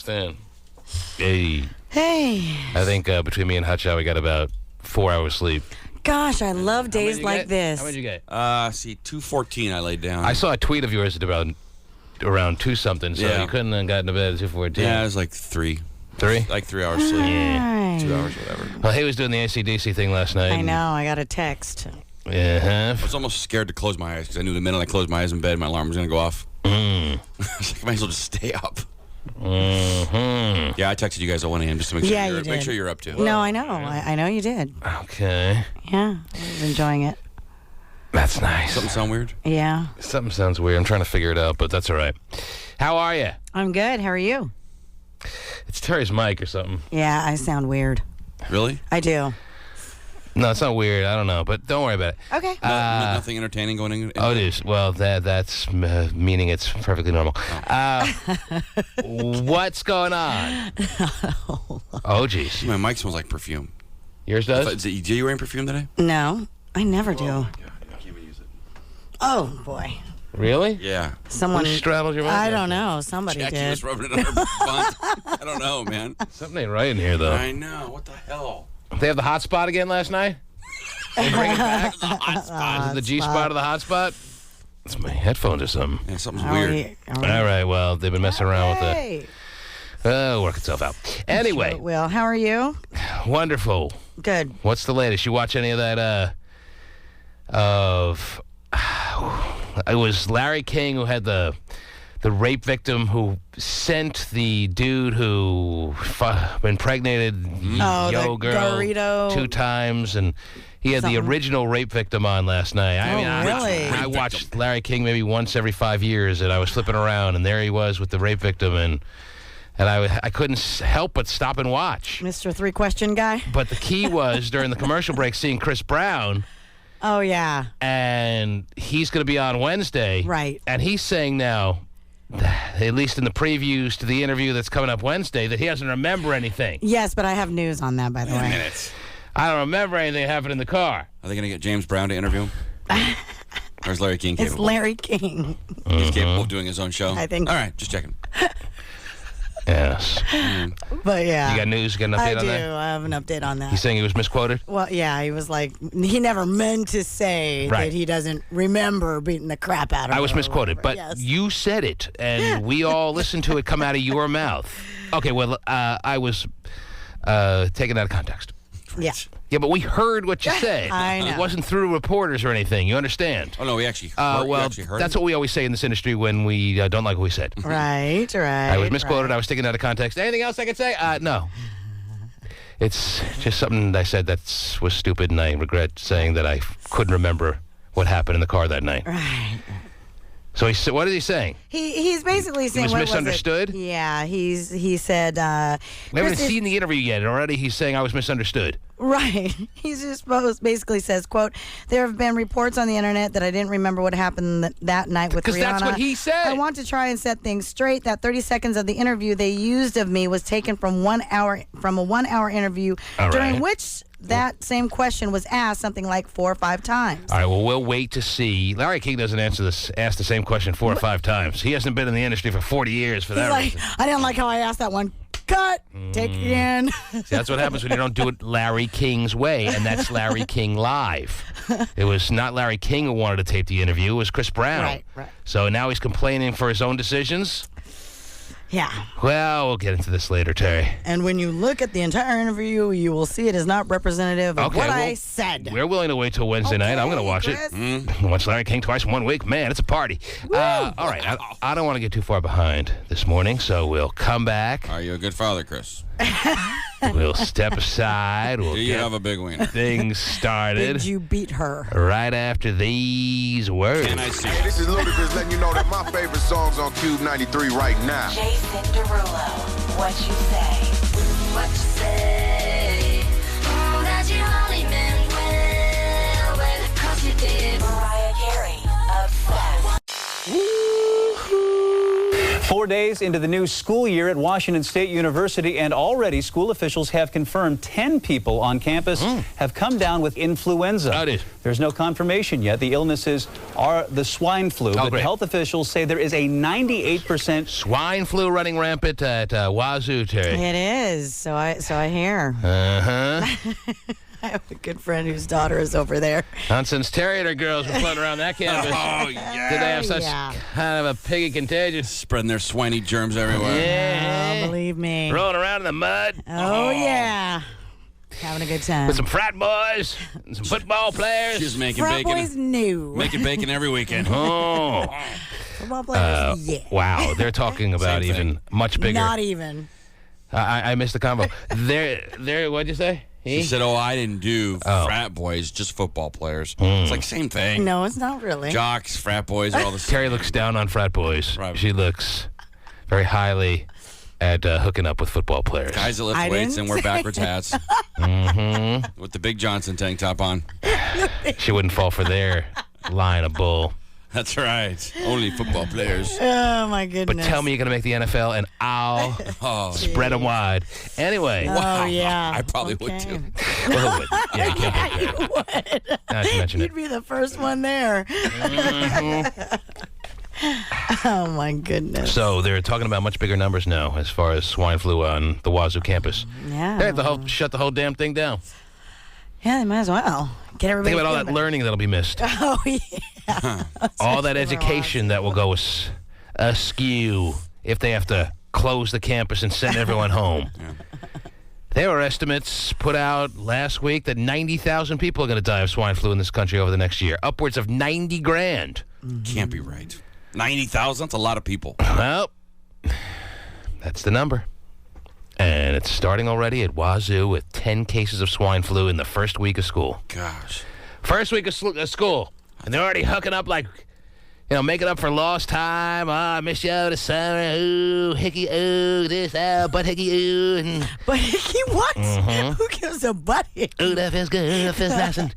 understand. Hey. Hey. I think between me and Hutch, we got about 4 hours sleep. Gosh, I love days like this. How many did you get? 2:14 I laid down. I saw a tweet of yours at around 2-something, so you couldn't have gotten to bed at 2:14. Yeah, it was like 3. 3? Like 3 hours sleep. Yeah. 2 hours, whatever. Well, he was doing the AC/DC thing last night. I know. I got a text. Yeah. I was almost scared to close my eyes because I knew the minute I closed my eyes in bed, my alarm was going to go off. I was like, I might as well just stay up. Yeah, I texted you guys at 1 a.m. just to make sure, make sure you're up too. No, I know. I know you did. Okay. Yeah, I was enjoying it. That's nice. Something sound weird? Yeah. Something sounds weird. I'm trying to figure it out, but that's all right. How are you? I'm good. How are you? It's Terry's mic or something. Yeah, I sound weird. Really? I do. No, it's not weird. I don't know, but don't worry about it. Okay. Nothing entertaining going in? Oh, it is. Well, that's meaning it's perfectly normal. What's going on? Oh, geez. My mic smells like perfume. Yours does? Do you wearing perfume today? No, I never do. Oh, my God. I can't even use it. Oh, boy. Really? Yeah. Someone Who straddled your mic? I don't know. Somebody Jackie did. was rubbing it on her butt. I don't know, man. Something ain't right in here, though. I know. What the hell? They have the hot spot again last night? They bring it back? The hot spot. Is it the G spot or the hot spot? It's my headphones or something. Yeah, something's weird. All right, well, they've been messing around with it. It'll work itself out. Anyway. Sure, Will, how are you? Wonderful. Good. What's the latest? You watch any of that, it was Larry King who had the rape victim who sent the dude who impregnated Yo the girl Dorito 2 times, and he had the original rape victim on last night. Really? I watched Larry King maybe once every 5 years, and I was flipping around, and there he was with the rape victim, and I couldn't help but stop and watch. Mr. 3-question guy? But the key was, during the commercial break, seeing Chris Brown. Oh, yeah. And he's going to be on Wednesday. Right. And he's saying now, at least in the previews to the interview that's coming up Wednesday, that he doesn't remember anything. Yes, but I have news on that, by the way. Minutes. I don't remember anything that happened in the car. Are they going to get James Brown to interview him? Or is Larry King capable? It's Larry King. He's capable of doing his own show? I think All right, just checking. Yes. But yeah. You got news? You got an update on that? I do. I have an update on that. He's saying he was misquoted? Well, yeah, he was like, he never meant to say that he doesn't remember beating the crap out of her. I was misquoted, but yes. you said it, and we all listened to it come out of your mouth. Okay, well, I was taken out of context. Yeah. Yeah, but we heard what you said. I know. It wasn't through reporters or anything. You understand? Oh, no, we actually heard, that's what we always say in this industry when we don't like what we said. Right. I was misquoted. I was taken out of context. Anything else I could say? No. It's just something I said that was stupid, and I regret saying that I couldn't remember what happened in the car that night. Right. So what is he saying? He's basically saying he was misunderstood? Yeah, he said. We haven't seen the interview yet, and already he's saying I was misunderstood. Right. He's just basically says, quote, there have been reports on the internet that I didn't remember what happened that night with Rihanna. Because that's what he said. I want to try and set things straight. That 30 seconds of the interview they used of me was taken from a 1 hour interview during which that same question was asked something like 4 or 5 times. All right, well, we'll wait to see. Larry King doesn't ask the same question 4 or 5 times. He hasn't been in the industry for 40 years for that reason. I didn't like how I asked that one. Cut. Take it again. See, that's what happens when you don't do it Larry King's way, and that's Larry King live. It was not Larry King who wanted to tape the interview. It was Chris Brown. Right. So now he's complaining for his own decisions? Yeah. Well, we'll get into this later, Terry. And when you look at the entire interview, you will see it is not representative of what I said. We're willing to wait till Wednesday night. I'm going to watch it. Watch Larry King twice in 1 week. Man, it's a party. All right. I don't want to get too far behind this morning, so we'll come back. Are you a good father, Chris? We'll step aside. We'll Do you have a big wiener? Things started. Did you beat her? Right after these words. Can I see? Hey, this is Ludacris letting you know that my favorite song's on KUBE 93 right now. Jason Derulo, what you say? What you say? Oh, that you only meant well, 'cause you did. Mariah Carey, Obsessed. 4 days into the new school year at Washington State University, and already school officials have confirmed 10 people on campus have come down with influenza. Howdy. There's no confirmation yet. The illnesses are the swine flu, but great. health officials say there is a 98%. Swine flu running rampant at Wazoo, Terry. It is. So I hear. Uh-huh. I have a good friend whose daughter is over there. Nonsense Terrier girls were floating around that campus. Oh, yeah. Did they have such kind of a piggy contagion? Spreading their swiney germs everywhere. Yeah. Oh, believe me. Rolling around in the mud Oh, yeah. Having a good time. with some frat boys and some football players. She's making Frat bacon. boys new. Making bacon every weekend. Oh. Football players, yeah. Wow. They're talking about Same thing. even much bigger. Not even. I missed the combo. They're, what'd you say? She said, I didn't do frat boys, just football players. It's like same thing. No, it's not really. Jocks, frat boys are all the same. Terry looks down on frat boys. Right. She looks very highly at hooking up with football players. Guys that lift I weights didn't and wear say backwards hats. Mm-hmm. With the Big Johnson tank top on. She wouldn't fall for their line of bull. That's right. Only football players. Oh, my But goodness. tell me you're going to make the NFL and I'll Oh, spread them wide. Anyway. Oh, yeah. I probably would Okay. too. Well, who would? Yeah, you can't pick that. You would. Now that you mention You'd it. be the first one there. Oh, my goodness. So they're talking about much bigger numbers now as far as swine flu on the Wazoo campus. Yeah. They have to shut the whole damn thing down. Yeah, they might as well. Get everybody. Think about all that feeling learning that'll be missed. better. Oh, yeah. All that education that will go askew if they have to close the campus and send everyone home. There were estimates put out last week that 90,000 people are going to die of swine flu in this country over the next year. Upwards of 90 grand. Can't be right. 90,000? That's a lot of people. Well, that's the number. And it's starting already at Wazoo with 10 cases of swine flu in the first week of school. Gosh. First week of school. And they're already hooking up like, making up for lost time. I miss you over the summer. Ooh, hickey, ooh, this, butt hickey, ooh. And, But Hickey, what? Who gives a butt hickey? ooh, that feels good. That feels nice. And,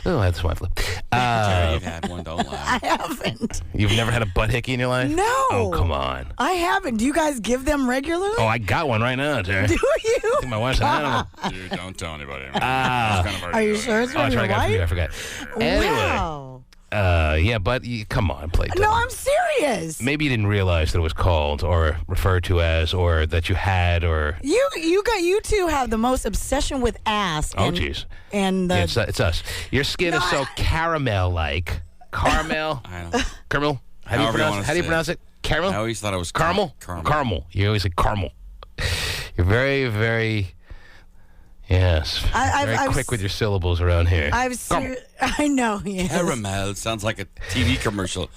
oh, I had swine flu. Terry, you've had one, don't lie. I haven't. You've never had a butt hickey in your life? No. Oh, come on. I haven't. Do you guys give them regularly? Oh, I got one right now, Terry. Do you? I think my wife's an animal. Dude, don't tell anybody. Are you sure it's Oh, from that's your right. I wife? forgot. Anyway. Wow. Yeah, but come on, play dumb. No, I'm serious. Maybe you didn't realize that it was called or referred to as or that you had or... You two have the most obsession with ass. Oh, and, jeez. And the Yeah, it's us. Your skin is so caramel-like. Caramel? I don't. Caramel? How do you pronounce it? Caramel? I always thought it was Caramel? Caramel. You always say caramel. You're very, very... Yes. Very quick with your syllables around here. I know. Yes. Caramel sounds like a TV commercial.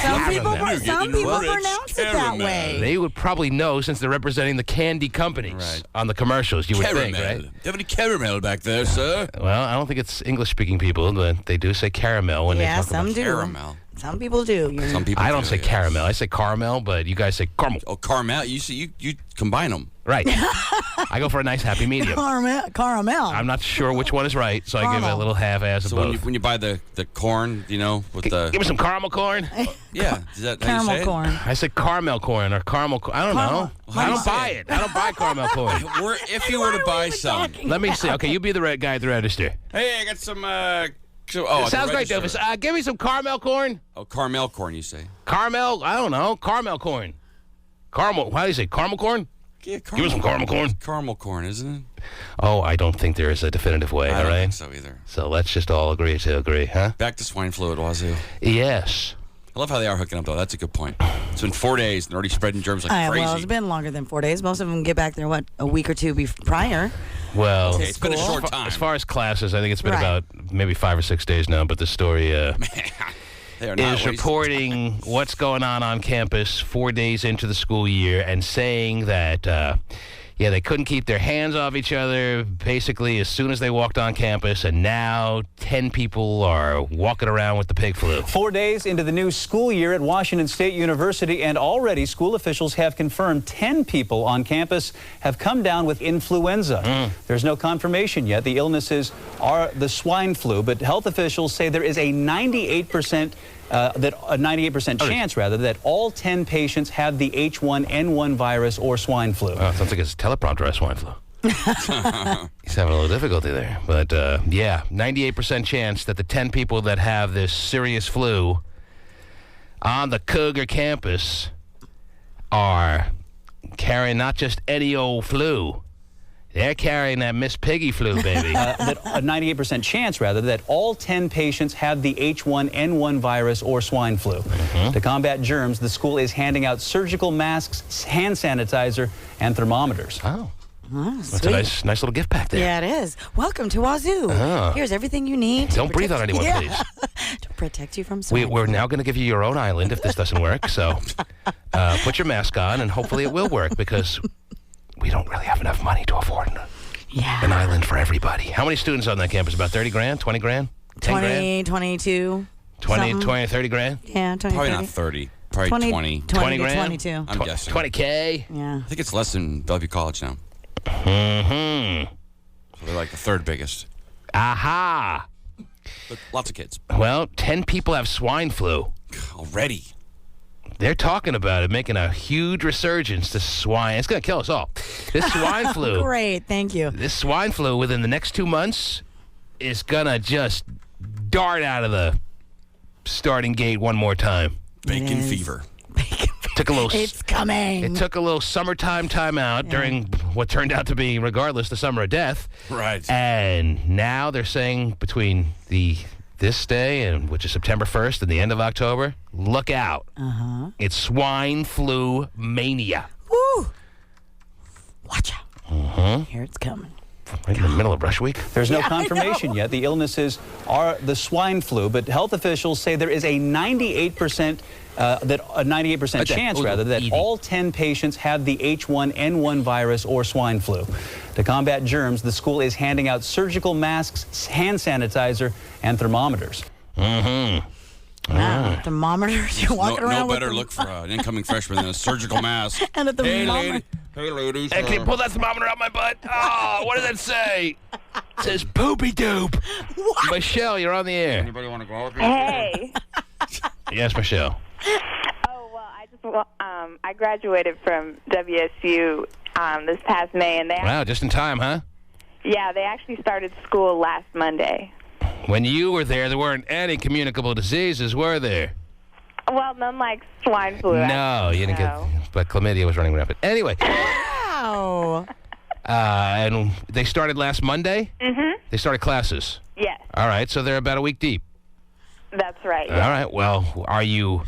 Some people Caramel. pronounce it that way. They would probably know since they're representing the candy companies Right. on the commercials. You would think, right? Do you have any caramel back there, sir? Well, I don't think it's English-speaking people, but they do say caramel when Yeah, they talk some about do. Caramel. Some people do. Some people I don't do, say yes. caramel. I say caramel, but you guys say caramel. Oh, caramel. You see, you combine them. Right. I go for a nice happy medium. Caramel. I'm not sure which one is right, so I give it a Caramel. little half-ass of So both. when you buy the corn, with the Give me some caramel corn. yeah, is that how you Caramel say it? corn. I say caramel corn or caramel corn. I don't know. How I do you don't say buy it? it. I don't buy caramel corn. If you were to buy some, Let me see. Okay, you be the guy at the register. hey, I got some. at the Sounds great, register. Doofus. Give me some caramel corn. Oh, caramel corn, you say? Caramel, I don't know. Caramel corn. Caramel, how do you say? Caramel corn? Yeah, Give me some caramel corn. Caramel corn, isn't it? Oh, I don't think there is a definitive way, I all don't right? think so either. So let's just all agree to agree, huh? Back to swine flu at Wazoo. Yes. I love how they are hooking up, though. That's a good point. It's been 4 days, and they're already spreading germs like crazy. Well, it's been longer than 4 days. Most of them get back there, a week or two prior. Well, Okay, it's been a short time. as far as classes, I think it's been Right. about maybe 5 or 6 days now, but the story They are not is wasting reporting what's going on campus 4 days into the school year and saying that, they couldn't keep their hands off each other basically as soon as they walked on campus, and now 10 people are walking around with the pig flu. 4 days into the new school year at Washington State University, and already school officials have confirmed 10 people on campus have come down with influenza. There's no confirmation yet. The illnesses are the swine flu, but health officials say there is a 98% that a 98% chance, rather, that all 10 patients have the H1N1 virus or swine flu. Sounds like it's a teleprompter has swine flu. He's having a little difficulty there. But, yeah, 98% chance that the 10 people that have this serious flu on the Cougar campus are carrying not just any old flu. They're carrying that Miss Piggy flu, baby. That a 98% chance, rather, that all 10 patients have the H1N1 virus or swine flu. To combat germs, the school is handing out surgical masks, hand sanitizer, and thermometers. Oh. That's sweet. a nice little gift pack there. Yeah, it is. Welcome to Wazoo. Here's everything you need. Don't breathe on anyone, please. To protect you from swine We're flu. now going to give you your own island if this doesn't work. So put your mask on, and hopefully it will work, because we don't really have enough money to afford an island for everybody. How many students on that campus? About 30 grand? 20 grand? 10 grand? 22. 20 or 30 grand? Yeah, 20, Probably 30. not 30. Probably 20. 20 grand? 22. I'm guessing. 20K? Yeah. I think it's less than Bellevue College now. Mm-hmm. So they're like the third biggest. Aha! But lots of kids. Well, 10 people have swine flu. Already. They're talking about it, making a huge resurgence to swine. It's going to kill us all. This swine flu. Great, thank you. This swine flu within the next 2 months is going to just dart out of the starting gate one more time. Bacon is. fever. Took a little. It's coming. It took a little summertime timeout during what turned out to be, regardless, the summer of death. Right. And now they're saying between this day, and which is September 1st, and the end of October, look out. It's swine flu mania. Woo! Watch out. Here it's coming. Right in the middle of Rush Week. There's no confirmation yet. The illnesses are the swine flu, but health officials say there is a 98% chance, rather, that all 10 patients have the H1N1 virus or swine flu. To combat germs, the school is handing out surgical masks, hand sanitizer, and thermometers. Wow. Thermometers. You're walking around No with better them. look for an incoming freshman than a surgical mask. And a thermometer. Hey, ladies. Hey, can you pull that thermometer out my butt? Oh, what does that say? It says poopy doop. What? Michelle, you're on the air. Anybody want to go out there? Hey. Yes, Michelle. Oh, well, I graduated from WSU this past May, and Wow, just in time, huh? they actually started school last Monday. When you were there weren't any communicable diseases, were there? Well, none like swine flu. No, you didn't get, but chlamydia was running rampant. Anyway, Wow. and they started last Monday? Mm-hmm. They started classes. Yes, All right, so they're about a week deep. that's right. All right, well, are you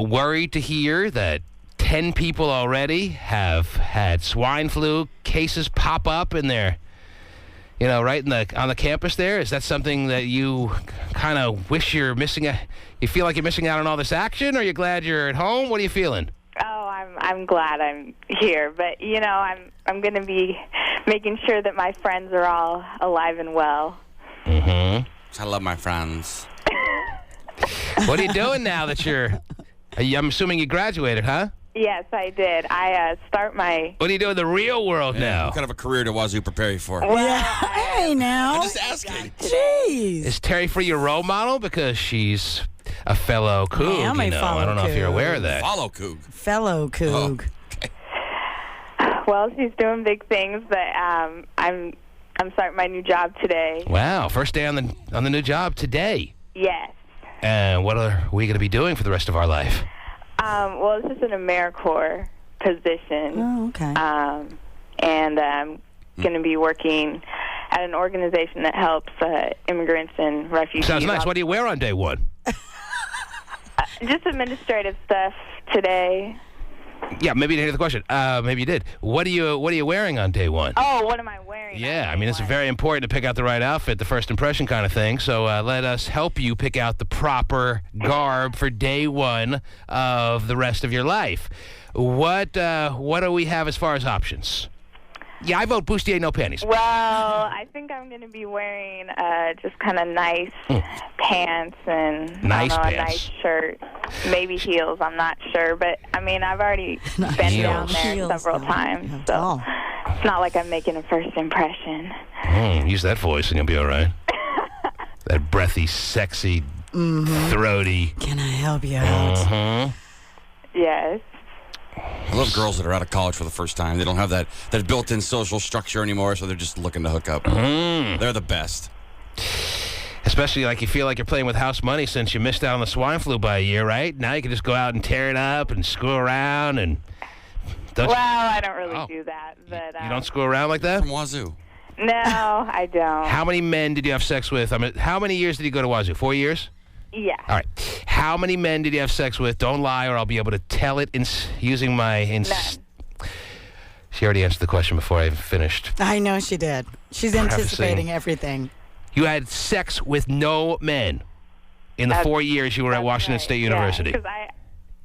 worried to hear that 10 people already have had swine flu cases pop up in their, right on the campus there? Is that something that you kind of wish you're missing? You feel like you're missing out on all this action, or are you glad you're at home? What are you feeling? Oh, I'm glad I'm here, but I'm going to be making sure that my friends are all alive and well. I love my friends. What are you doing now that I'm assuming you graduated, huh? Yes, I did. I start my. What are you doing in the real world now? What kind of a career did Wazoo prepare you for? Yeah. Hey, now. I'm just asking. Jeez. Is Terry Free your role model? Because she's a fellow Coug, I am a I don't know if you're fellow aware of that. Follow Coug. Fellow Coug. Well, she's doing big things, but I'm starting my new job today. Wow, first day on the new job today. Yes. And what are we going to be doing for the rest of our life? Well, this is an AmeriCorps position. Oh, okay. And I'm going to be working at an organization that helps immigrants and refugees. Sounds nice. What do you wear on day one? Just administrative stuff today. Yeah, maybe you didn't hear the question. Maybe you did. What are you wearing on day one? Oh, what am I wearing? Yeah, I mean, it's very important to pick out the right outfit, the first impression kind of thing. So let us help you pick out the proper garb for day one of the rest of your life. What do we have as far as options? Yeah, I vote bustier, no panties. Well, I think I'm going to be wearing just kind of nice pants and a nice shirt. Maybe heels, I'm not sure. But, I mean, I've already been down there Heels, several though. times. Not at So all. it's not like I'm making a first impression. Use that voice and you'll be all right. That breathy, sexy, throaty. Can I help you out? Yes. I love girls that are out of college for the first time. They don't have that built-in social structure anymore, so they're just looking to hook up. They're the best. Especially like you feel like you're playing with house money since you missed out on the swine flu by a year, right? Now you can just go out and tear it up and screw around and... Well, I don't really do that. But you don't screw around like that? From Wazoo. No, I don't. How many men did you have sex with? I mean, how many years did you go to Wazoo? 4 years? Yeah. All right. How many men did you have sex with? Don't lie, or I'll be able to tell it using my... None. She already answered the question before I even finished. I know she did. She's anticipating everything. You had sex with no men in the 4 years you were at Washington State University. Yeah,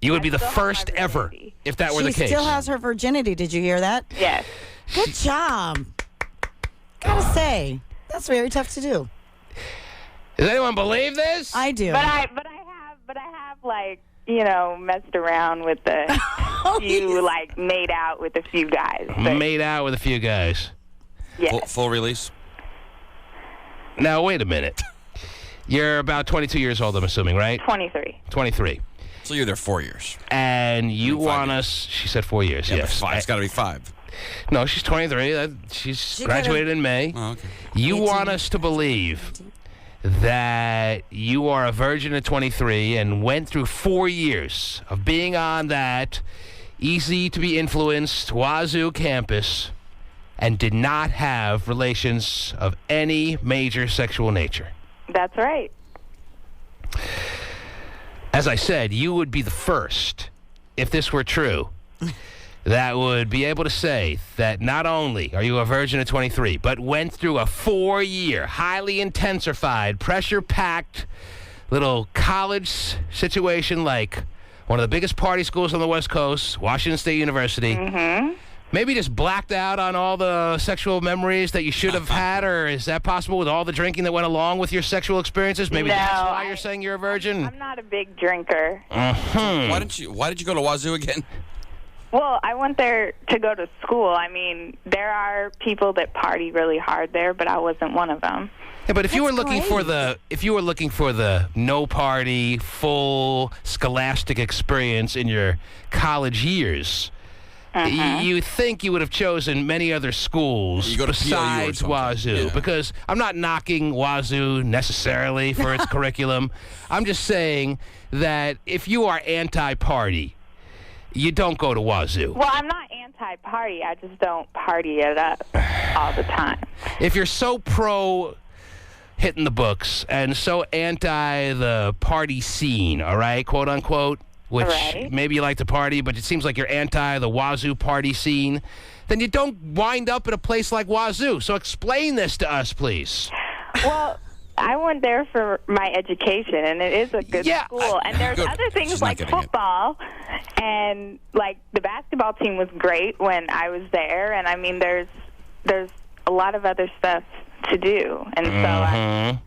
you would be the first ever if that were the case. She still has her virginity. Did you hear that? Yes. Good job. Gotta say, that's very tough to do. Does anyone believe this? I do. But I have like, messed around with the like made out with a few guys. But Made out with a few guys. yes. Full release? Now, wait a minute. You're about 22 years old, I'm assuming, right? 23. 23. So you're there 4 years. And you want us... She said 4 years, Yeah, yes. it's got to be 5. No, she's 23. She's graduated in May. Oh, okay. You want us to believe that you are a virgin at 23 and went through 4 years of being on that easy-to-be-influenced Wazoo campus and did not have relations of any major sexual nature. That's right. As I said, you would be the first, if this were true, that would be able to say that not only are you a virgin at 23, but went through a 4-year, highly intensified, pressure-packed little college situation like one of the biggest party schools on the West Coast, Washington State University. Mm-hmm. Maybe just blacked out on all the sexual memories that you should have had, or is that possible with all the drinking that went along with your sexual experiences? Maybe No, that's why you're saying you're a virgin? I'm not a big drinker. Why did you go to Wazoo again? Well, I went there to go to school. I mean, there are people that party really hard there, but I wasn't one of them. Yeah, but if you were looking for the no party, full scholastic experience in your college years, you think you would have chosen many other schools You go to besides PLU or something. Wazoo. Yeah. Because I'm not knocking Wazoo necessarily for its curriculum. I'm just saying that if you are anti-party, you don't go to Wazoo. Well, I'm not anti-party. I just don't party it up all the time. If you're so pro hitting the books and so anti the party scene, all right, quote unquote, which maybe you like to party, but it seems like you're anti the Wazoo party scene, then you don't wind up at a place like Wazoo. So explain this to us, please. Well, I went there for my education, and it is a good school. And there's other things like football, and like the basketball team was great when I was there. And I mean, there's a lot of other stuff to do, and so I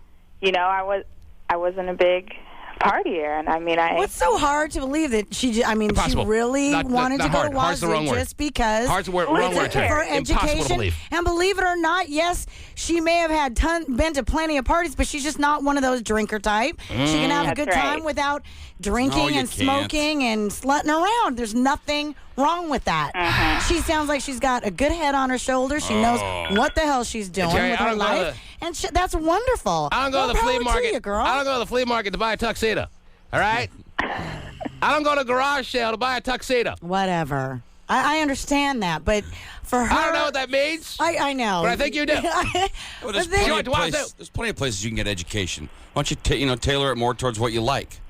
wasn't a big partier, and I mean, What's so hard to believe that she really wanted to go to Wazoo just because Hard's the wrong word for education. And believe it or not, yes, she may have had been to plenty of parties, but she's just not one of those drinker type. She can have a good time without drinking and smoking and slutting around. There's nothing wrong with that. She sounds like she's got a good head on her shoulders. She knows what the hell she's doing with her life. And that's wonderful. I don't go to the flea market. Girl. I don't go to the flea market to buy a tuxedo. All right? I don't go to a garage sale to buy a tuxedo. Whatever. I understand that, but for her... I don't know what that means. I know. But I think you do. Well, there's plenty of places you can get education. Why don't you tailor it more towards what you like?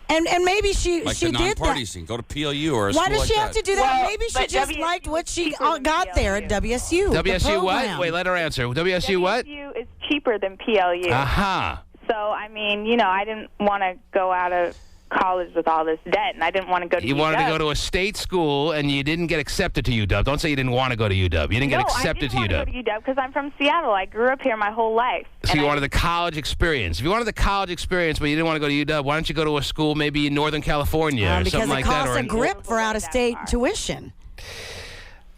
And maybe she the did non-party that. scene. Go to PLU or a Why school does like she have to do that? Well, Maybe she just liked what she got there at WSU. WSU what? Wait, let her answer. WSU what? WSU is cheaper than PLU. So, I mean, I didn't want to go out of college with all this debt, and I didn't want to go to UW. You wanted to go to a state school, and you didn't get accepted to UW. Don't say you didn't want to go to UW. You didn't get accepted to UW. No, I didn't want to go to UW because I'm from Seattle. I grew up here my whole life. So you wanted the college experience. If you wanted the college experience, but you didn't want to go to UW, why don't you go to a school maybe in Northern California or something like that? Because it costs a grip for out-of-state tuition.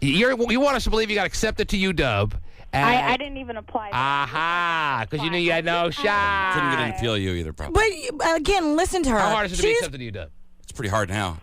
You want us to believe you got accepted to UW, I didn't even apply. Aha, because you knew you had no shot. Couldn't get in the PLU either, probably. But again, listen to her. How hard is it to be accepted to UW? It's pretty hard now.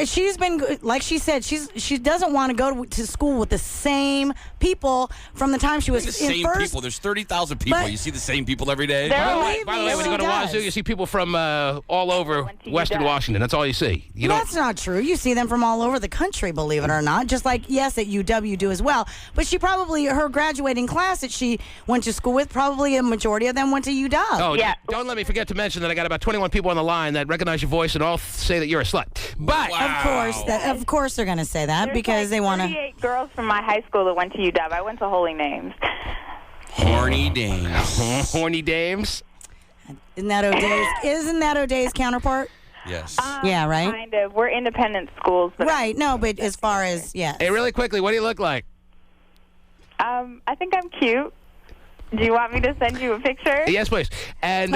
She's been, like she said, she doesn't want to go to school with the same people from the time she was the same first. people. There's 30,000 people. You see the same people every day. By the way, when you go to Wazoo, you see people from all over Western Washington. That's all you see. That's not true. You see them from all over the country, believe it or not. Just like, yes, at UW do as well. But she probably, her graduating class that she went to school with, probably a majority of them went to UW. Oh, yeah. Don't let me forget to mention that I got about 21 people on the line that recognize your voice and all say that you're a slut. But of course they're going to say that because they want to. 38 girls from my high school that went to UW. I went to Holy Names. Horny dames. Horny dames. Isn't that O'Day's counterpart? Yes. Yeah, right? Kind of. We're independent schools. But right. No, but as far as, Hey, really quickly, what do you look like? I think I'm cute. Do you want me to send you a picture? Yes, please. And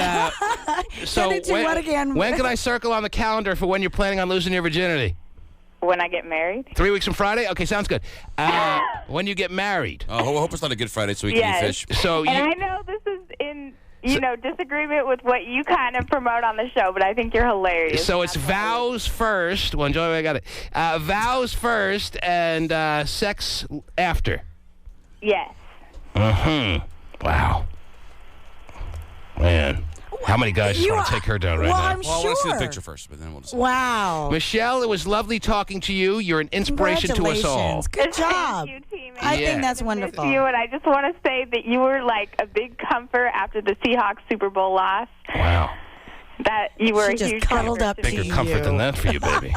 so when can I circle on the calendar for when you're planning on losing your virginity? When I get married. 3 weeks from Friday? Okay, sounds good. When you get married. Oh, I hope it's not a Good Friday so we can eat fish. So and I know this is in disagreement with what you kind of promote on the show, but I think you're hilarious. So it's vows first. Well, enjoy. I got it. Vows first and sex after. Yes. Wow. Man. How many guys just want to take her down right now? I'm I want to see the picture first, but then we'll decide. Wow. Michelle, it was lovely talking to you. You're an inspiration to us all. Good job. Thank you, team. I think that's wonderful. You, and I just want to say that you were like a big comfort after the Seahawks Super Bowl loss. Wow. That you were She a just huge cuddled comfort up to to me. Bigger comfort than that for you, baby.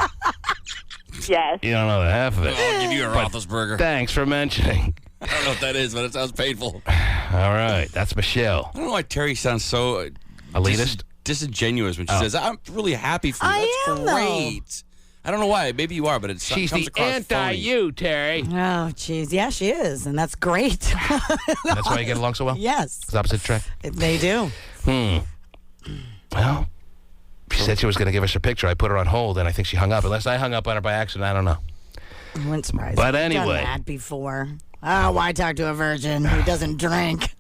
Yes. You don't know the half of it. I'll give you a Roethlisberger. Thanks for mentioning. I don't know what that is, but it sounds painful. All right. That's Michelle. I don't know why Terry sounds so elitist, disingenuous when she says, "I'm really happy for you." That's great. I don't know why. Maybe you are, but it she's comes the across anti-you, Terry. Oh, jeez. Yeah, she is, and that's great. That's why you get along so well? Yes. It's opposite attract? They do. Well, she said she was going to give us her picture. I put her on hold, and I think she hung up. Unless I hung up on her by accident, I don't know. I wouldn't surprise me. But I've anyway. done that before. Oh, why talk to a virgin who doesn't drink?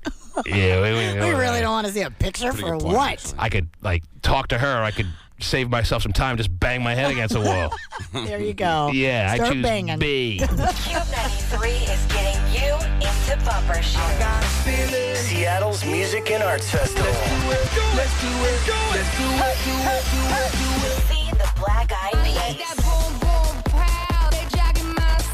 Yeah, we really don't want to see a picture for point, what? actually. I could, talk to her. I could save myself some time, just bang my head against a wall. There you go. Yeah, Start I choose banging. B. Cube 93 is getting you into bumper shoes. Seattle's Music and Arts Festival. Let's do it. See the Black Eyed Peas.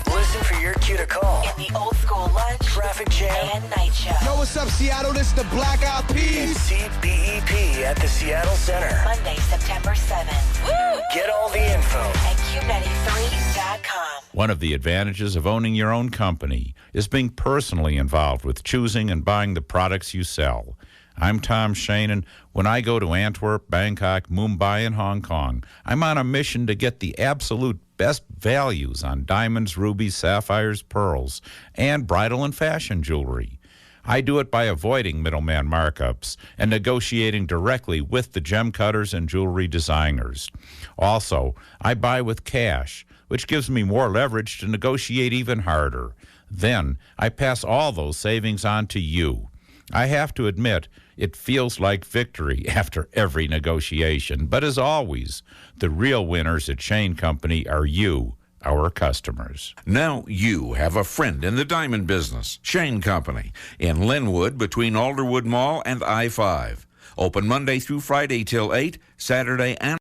Listen for your cue to call In the old school lunch, Traffic Jam, and night show. Yo, what's up, Seattle? This is the Black Eyed and Peas. CBEP at the Seattle Center. Monday, September 7th. Woo! Get all the info At Cube93.com. One of the advantages of owning your own company is being personally involved with choosing and buying the products you sell. I'm Tom Shane, and when I go to Antwerp, Bangkok, Mumbai, and Hong Kong, I'm on a mission to get the absolute best values on diamonds, rubies, sapphires, pearls, and bridal and fashion jewelry. I do it by avoiding middleman markups and negotiating directly with the gem cutters and jewelry designers. Also, I buy with cash, which gives me more leverage to negotiate even harder. Then, I pass all those savings on to you. I have to admit, it feels like victory after every negotiation. But as always, the real winners at Shane Company are you, our customers. Now you have a friend in the diamond business. Shane Company in Linwood between Alderwood Mall and I-5. Open Monday through Friday till 8, Saturday and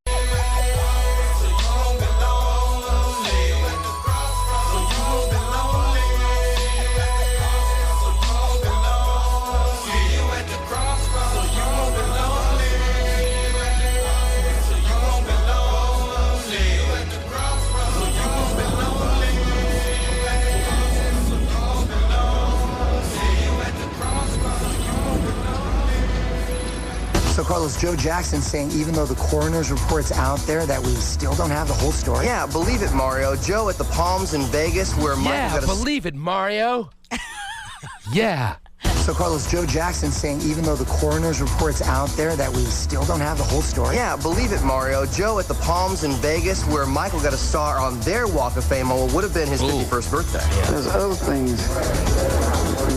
So, Carlos, Joe Jackson saying even though the coroner's report's out there that we still don't have the whole story? Yeah, believe it, Mario. Joe at the Palms in Vegas where Mike got believe it, Mario. Yeah. So, Carlos, Joe Jackson saying even though the coroner's report's out there that we still don't have the whole story? Yeah, believe it, Mario. Joe at the Palms in Vegas, where Michael got a star on their Walk of Fame on what would have been his 51st birthday. Yeah. There's other things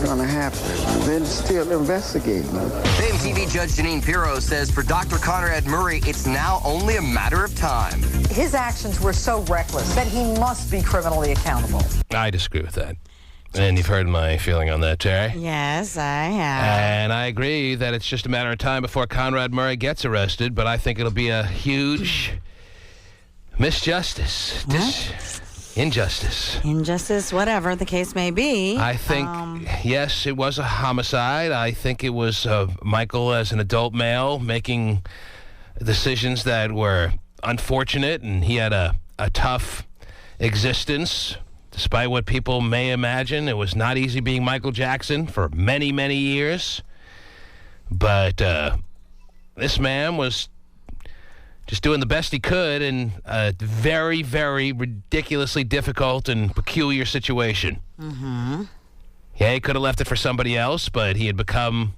going to happen. They're still investigating. Fame TV judge Janine Pirro says for Dr. Conrad Murray, it's now only a matter of time. His actions were so reckless that he must be criminally accountable. I disagree with that. And you've heard my feeling on that, Tari. Yes, I have. And I agree that it's just a matter of time before Conrad Murray gets arrested, but I think it'll be a huge misjustice. Injustice, whatever the case may be. I think, yes, it was a homicide. I think it was Michael as an adult male making decisions that were unfortunate, and he had a tough existence. Despite what people may imagine, it was not easy being Michael Jackson for many, many years. But this man was just doing the best he could in a very, very ridiculously difficult and peculiar situation. Mm-hmm. Yeah, he could have left it for somebody else, but he had become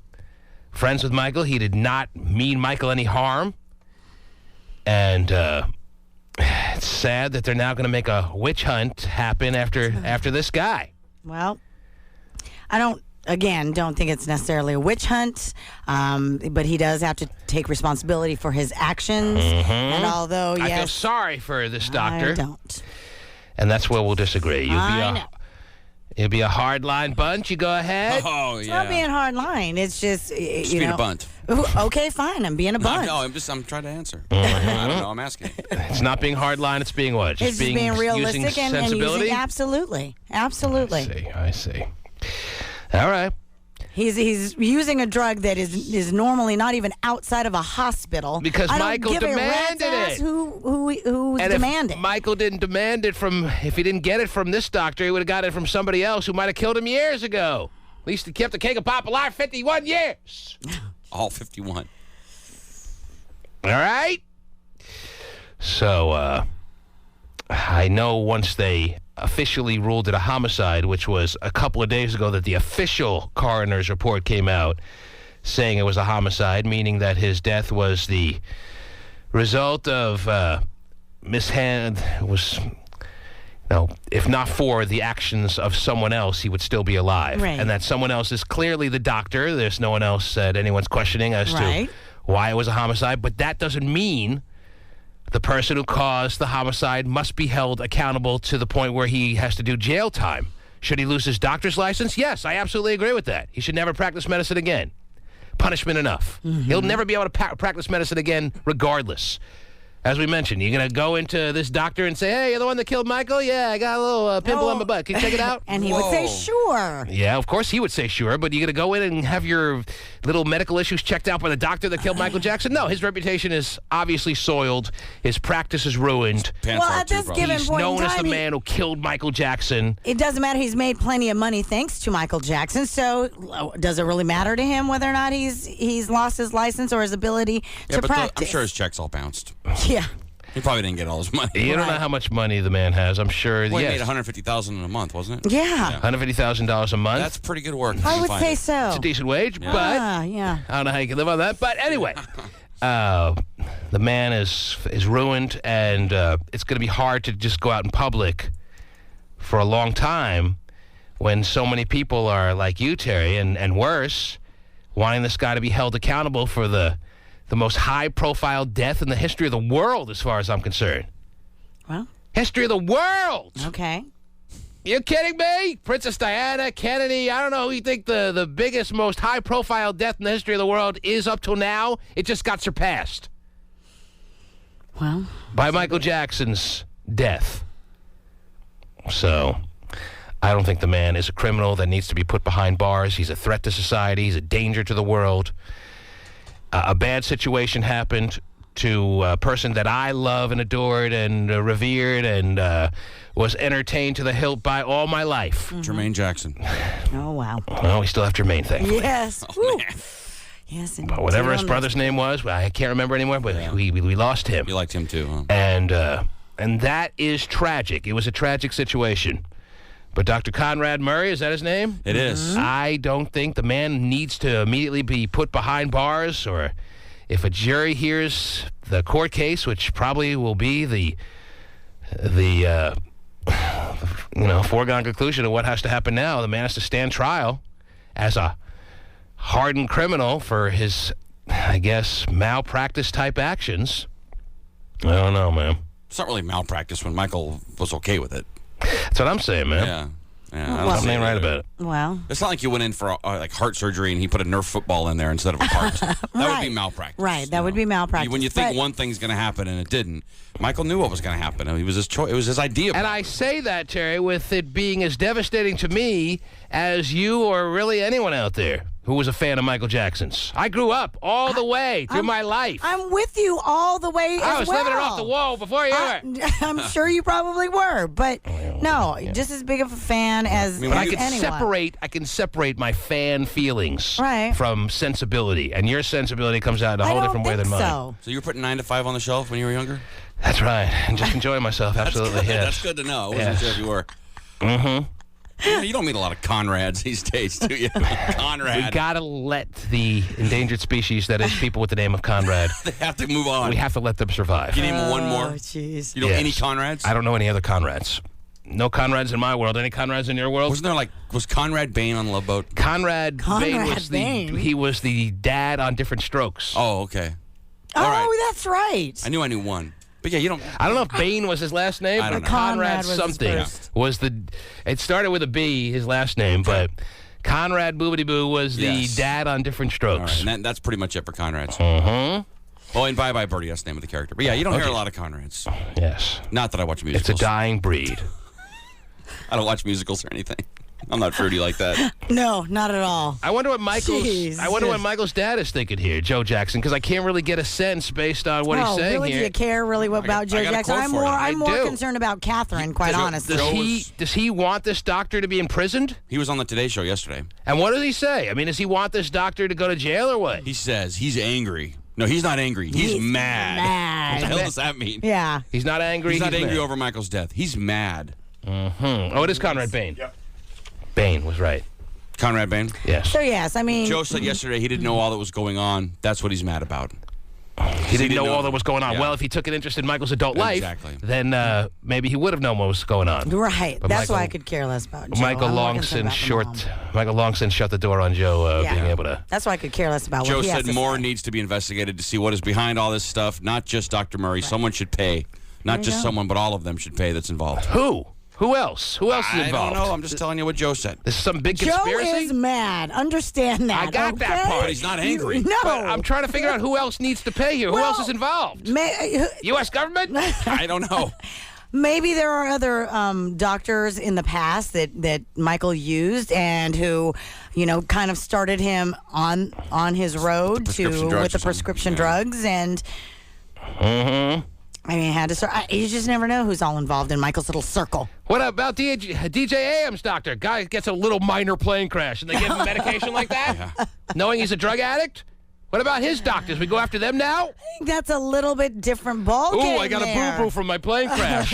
friends with Michael. He did not mean Michael any harm. And it's sad that they're now going to make a witch hunt happen after this guy. Well, I don't think it's necessarily a witch hunt, but he does have to take responsibility for his actions. Mm-hmm. And although, yes, I feel sorry for this doctor. I don't. And that's where we'll disagree. It'll be a hard-line bunch. You go ahead. Oh, It's not being a hard line. It's just, being a bunt. Okay, fine. I'm being a bunt. No, I'm trying to answer. Mm-hmm. I don't know. I'm asking. It's not being hard line. It's being what? It's being realistic using and sensibility? using absolutely. I see. All right. He's using a drug that is normally not even outside of a hospital. Because Michael demanded it. Who's demanding? If Michael didn't demand it if he didn't get it from this doctor, he would have got it from somebody else who might have killed him years ago. At least he kept the king of pop alive 51 years. All 51. All right. So, I know once they officially ruled it a homicide, which was a couple of days ago, that the official coroner's report came out saying it was a homicide, meaning that his death was the result of if not for the actions of someone else, he would still be alive. Right. And that someone else is clearly the doctor. There's no one else that anyone's questioning as to why it was a homicide. But that doesn't mean the person who caused the homicide must be held accountable to the point where he has to do jail time. Should he lose his doctor's license? Yes, I absolutely agree with that. He should never practice medicine again. Punishment enough. Mm-hmm. He'll never be able to practice medicine again regardless. As we mentioned, you're going to go into this doctor and say, hey, you're the one that killed Michael? Yeah, I got a little pimple on my butt. Can you check it out? And he would say, sure. Yeah, of course he would say sure, but you're going to go in and have your little medical issues checked out by the doctor that killed Michael Jackson? No, his reputation is obviously soiled. His practice is ruined. Well, at this given He's point in known as time, the man who killed Michael Jackson. It doesn't matter. He's made plenty of money thanks to Michael Jackson. So does it really matter to him whether or not he's lost his license or his ability to practice? I'm sure his checks all bounced. Yeah. He probably didn't get all his money. You don't know how much money the man has, I'm sure. Well, he yes. made $150,000 in a month, wasn't it? Yeah. $150,000 a month. That's pretty good work. I would say so. It's a decent wage, but yeah. I don't know how you can live on that. But anyway, the man is ruined, and it's going to be hard to just go out in public for a long time when so many people are like you, Tari, and worse, wanting this guy to be held accountable for the most high-profile death in the history of the world, as far as I'm concerned. Well, history of the world. Okay. You kidding me? Princess Diana, Kennedy, I don't know who you think the biggest, most high-profile death in the history of the world is up till now. It just got surpassed. Well. By Michael Jackson's death. So, I don't think the man is a criminal that needs to be put behind bars. He's a threat to society. He's a danger to the world. A bad situation happened to a person that I love and adored and revered and was entertained to the hilt by all my life. Mm-hmm. Jermaine Jackson. Oh, wow. Well, we still have Jermaine, thankfully. Yes. Oh, man. Yes. But whatever his brother's name was, I can't remember anymore, but we lost him. You liked him too, huh? And that is tragic. It was a tragic situation. But Dr. Conrad Murray, is that his name? It is. I don't think the man needs to immediately be put behind bars, or if a jury hears the court case, which probably will be the foregone conclusion of what has to happen now, the man has to stand trial as a hardened criminal for his, I guess, malpractice-type actions. I don't know, man. It's not really malpractice when Michael was okay with it. That's what I'm saying, man. Yeah. Something ain't right about it. Well, it's not like you went in for like heart surgery and he put a Nerf football in there instead of a heart. That would be malpractice. Right, that would be malpractice. When you think one thing's going to happen and it didn't, Michael knew what was going to happen. It was his choice. It was his idea. And I say that, Terry, with it being as devastating to me as you or really anyone out there who was a fan of Michael Jackson's. I grew up all the way through my life. I'm with you all the way I was living it off the wall before you were. I'm sure you probably were, but no, just as big of a fan as But I anyone. can separate my fan feelings Right. from sensibility, and your sensibility comes out in a whole different way than mine. So you were putting 9 to 5 on the shelf when you were younger? That's right, and just enjoying myself. Absolutely, yes. That's good to know. I wasn't sure if you were. Mm-hmm. Yeah, you don't meet a lot of Conrads these days, do you? Conrad. We gotta let the endangered species that is people with the name of Conrad. They have to move on. We have to let them survive. Can you name one more? Jeez. You know any Conrads? I don't know any other Conrads. No Conrads in my world. Any Conrads in your world? Wasn't there was Conrad Bain on the Love Boat? Conrad Bain was he was the dad on Different Strokes. Oh, okay. That's right. I knew one. But yeah, you don't. I don't know if Bain was his last name, I but don't know. Conrad was his something first. was the. It started with a B, his last name, but Conrad Boobity Boo was the dad on Different Strokes. All right, and that's pretty much it for Conrads. Mm-hmm. Oh, and Bye Bye Birdie, that's the name of the character. But yeah, you don't hear a lot of Conrads. Yes. Not that I watch musicals. It's a dying breed. I don't watch musicals or anything. I'm not fruity like that. No, not at all. I wonder what Michael's dad is thinking here, Joe Jackson, because I can't really get a sense based on what he's saying really, here. Do you care really about Joe Jackson? I'm more do. concerned about Catherine, quite honestly. Does he want this doctor to be imprisoned? He was on the Today Show yesterday. And what does he say? I mean, does he want this doctor to go to jail or what? He says he's angry. No, he's not angry. He's mad. What the hell does that mean? Yeah. He's not angry. He's not angry mad. over Michael's death. He's mad. Mm-hmm. Oh, it is Conrad Bain. Yep. Bain was right. Conrad Bain? Yes. So, yes, I mean... Joe said yesterday he didn't know all that was going on. That's what he's mad about. He didn't know all that was going on. Yeah. Well, if he took an interest in Michael's adult life, then maybe he would have known what was going on. Right. But that's why I could care less about Joe. Michael Long since shut the door on Joe being able to... That's why I could care less about Joe what he has said to more say. needs to be investigated to see what is behind all this stuff. Not just Dr. Murray. Right. Someone should pay. Not just someone, but all of them should pay that's involved. Who? Who else? Who else is involved? I don't know. I'm just telling you what Joe said. This is some big conspiracy? Joe is mad. Understand that. I got that part. But he's not angry. No. But I'm trying to figure out who else needs to pay here. Who else is involved? U.S. government? I don't know. Maybe there are other doctors in the past that Michael used and who, kind of started him on his road with the prescription drugs and. Mm-hmm. I mean, had to start. You just never know who's all involved in Michael's little circle. What about DJ Ames' doctor? Guy gets a little minor plane crash, and they give him medication like that, knowing he's a drug addict. What about his doctors? We go after them now? I think that's a little bit different ballgame. Ooh, I got a boo-boo from my plane crash.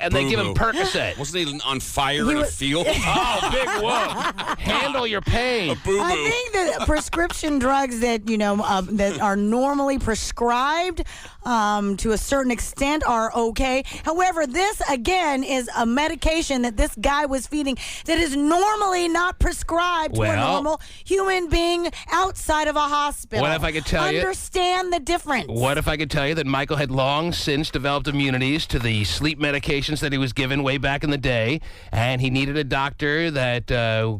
And they give him Percocet. Wasn't he on fire in a field? Oh, big whoop. Handle your pain. A boo-boo. I think that prescription drugs that, that are normally prescribed to a certain extent are okay. However, this, again, is a medication that this guy was feeding that is normally not prescribed to a normal human being outside of a hospital. What if I could tell you? Understand the difference. What if I could tell you that Michael had long since developed immunities to the sleep medications that he was given way back in the day, and he needed a doctor that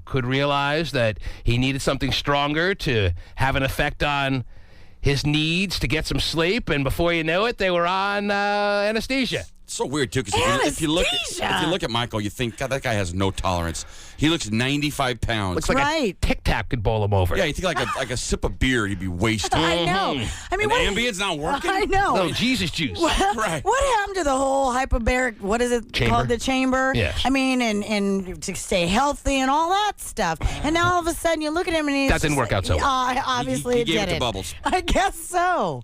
could realize that he needed something stronger to have an effect on his needs to get some sleep, and before you know it, they were on anesthesia. It's so weird, too, because if you look at Michael, you think, God, that guy has no tolerance. He looks 95 pounds. Looks like a Tic Tac could bowl him over. Yeah, you think like a sip of beer, he'd be wasted. I know. I mean, Ambient's not working? I know. No, Jesus juice. What happened to the whole hyperbaric, what is it called, the chamber? Yes. I mean, and to stay healthy and all that stuff. And now all of a sudden you look at him and he's that didn't work out so well. Obviously he it gave didn't. it to Bubbles. I guess so.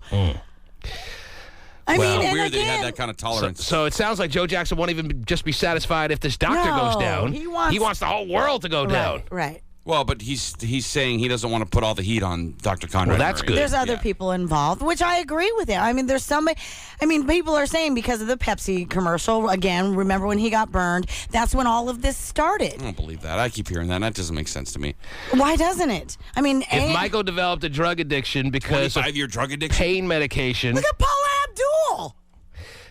I mean, It's and weird that he again, had that kind of tolerance. So it sounds like Joe Jackson won't even just be satisfied if this doctor goes down. He wants the whole world to go down. Right. Well, but he's saying he doesn't want to put all the heat on Dr. Conrad. Well, that's Murray. good. There's other people involved, which I agree with him. I mean, there's somebody. I mean, people are saying because of the Pepsi commercial. Again, remember when he got burned? That's when all of this started. I don't believe that. I keep hearing that. That doesn't make sense to me. Why doesn't it? I mean, If Michael developed a drug addiction because of 25-year drug addiction, pain medication, look at Paula Abdul.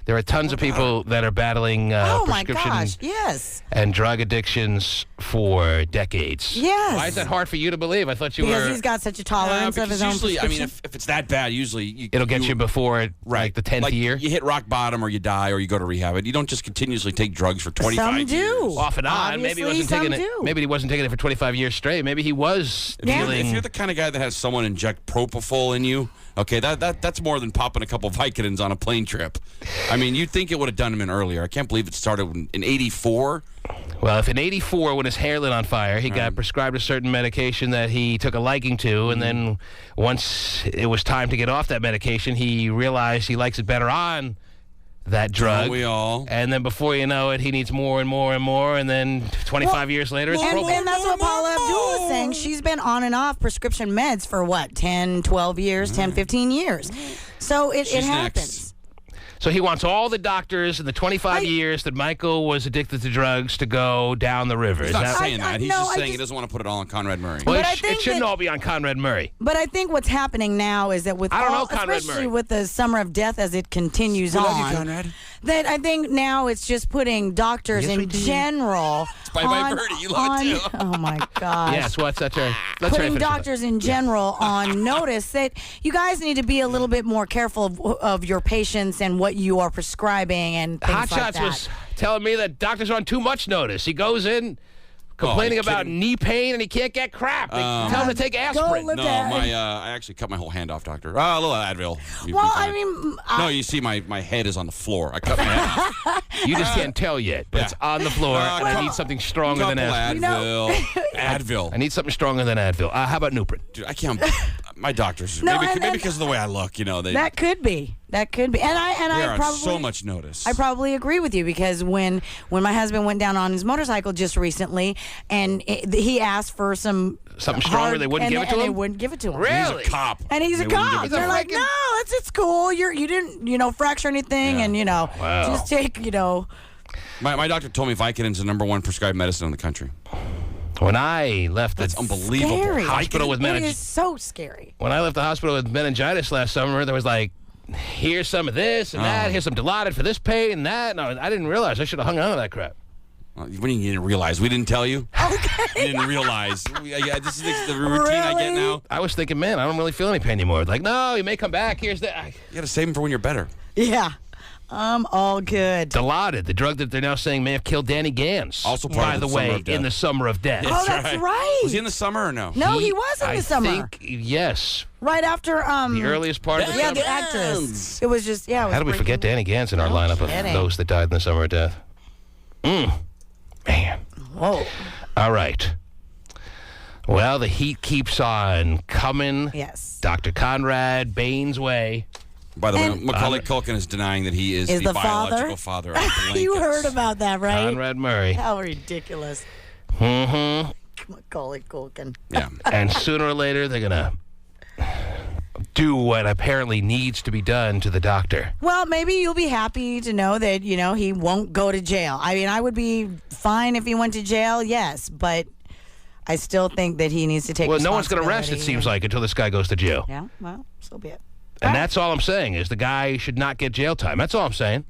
there are tons of people that are battling Oh my prescription gosh! Yes. and drug addictions for decades. Yes. Why is that hard for you to believe? I thought you Because were. he's got such a tolerance of his own usually, prescription. I mean, if it's that bad, usually It'll get you before like the 10th year. You hit rock bottom, or you die, or you go to rehab. You don't just continuously take drugs for 25 Some do. years. Off and on. Maybe he wasn't taking it. Maybe he wasn't taking it for 25 years straight. Maybe he was dealing. If you're the kind of guy that has someone inject propofol in you, okay, that's more than popping a couple Vicodins on a plane trip. I mean, you'd think it would have done him in earlier. I can't believe it started in '84. Well, if in '84, when his hair lit on fire, he got prescribed a certain medication that he took a liking to, and then once it was time to get off that medication, he realized he likes it better on that drug. Don't we all? And then before you know it, he needs more and more and more, and then 25 years later, it's broken. And that's what Paula Abdul was saying. She's been on and off prescription meds for what, 10, 12 years, 10, 15 years. So it happens. So he wants all the doctors in the 25 years that Michael was addicted to drugs to go down the river. He's Is not that saying that. He's just saying he doesn't want to put it all on Conrad Murray. Well, But I it think shouldn't that- all be on Conrad Murray. But I think what's happening now is that with I don't all, know Conrad especially Murray. with the summer of death as it continues We on, love you, Conrad. that I think now it's just putting doctors Yes, we in do. general Bye-bye on, Birdie. You love it, too. oh my gosh. Yes, that's right. Putting doctors in general on notice that you guys need to be a little bit more careful of your patients and what you are prescribing and things Hot like Shots that. was telling me that doctors are on too much notice. He goes in complaining you about kidding? knee pain and he can't get crap. They tell him to take aspirin. look No, at- I actually cut my whole hand off, doctor. A little Advil. You'd be Well, fine. I mean, No, you see my head is on the floor. I cut my head off. You just can't tell yet, but it's on the floor, and I need something stronger than Couple Advil. Advil. Advil. I need something stronger than Advil. How about Nuprin? Dude, I can't. My doctors, No, maybe and- because of the way I look, they that could be. That could be. And they I are on probably so much notice. I probably agree with you because when my husband went down on his motorcycle just recently and he asked for something stronger, they wouldn't give it to and him? they wouldn't give it to him. Really? He's a cop. And he's a They wouldn't cop. give it to They're him. like, no, it's cool. You didn't fracture anything, and Wow. just take My doctor told me Vicodin's the #1 prescribed medicine in the country. When I left the That's unbelievable. Scary. hospital with It meningitis, is so scary. when I left the hospital with meningitis last summer, there was like, here's some of this and that. Here's some Dilaudid for this pain and that. No, I didn't realize I should have hung on to that crap. What do you didn't realize? We didn't tell you? Okay. You didn't realize. This is the routine I get now. I was thinking, man, I don't really feel any pain anymore. Like, no, you may come back. Here's that. You got to save them for when you're better. Yeah. I'm all good. Dilaudid, the drug that they're now saying may have killed Danny Gans. Also part by of the the way, summer of death. in the summer of death. Oh, that's right. Was he in the summer or no? No, he was in the summer. I think, yes. Right after The earliest part of the yeah, summer. the actress. It was just it was How did we forget Danny Gans in our lineup kidding. of those that died in the summer of death? Man. Whoa. All right. Well, the heat keeps on coming. Yes. Dr. Conrad, Baines Way. By the way, Macaulay Culkin is denying that he is the father? biological father of the You Blankets. heard about that, right? Conrad Murray. How ridiculous. Mm-hmm. Macaulay Culkin. Yeah. And sooner or later, they're going to do what apparently needs to be done to the doctor. Well, maybe you'll be happy to know that, he won't go to jail. I mean, I would be fine if he went to jail, yes, but I still think that he needs to take Well, no one's going to responsibility. rest, it seems like, until this guy goes to jail. Yeah, well, so be it. And that's all I'm saying, is the guy should not get jail time. That's all I'm saying.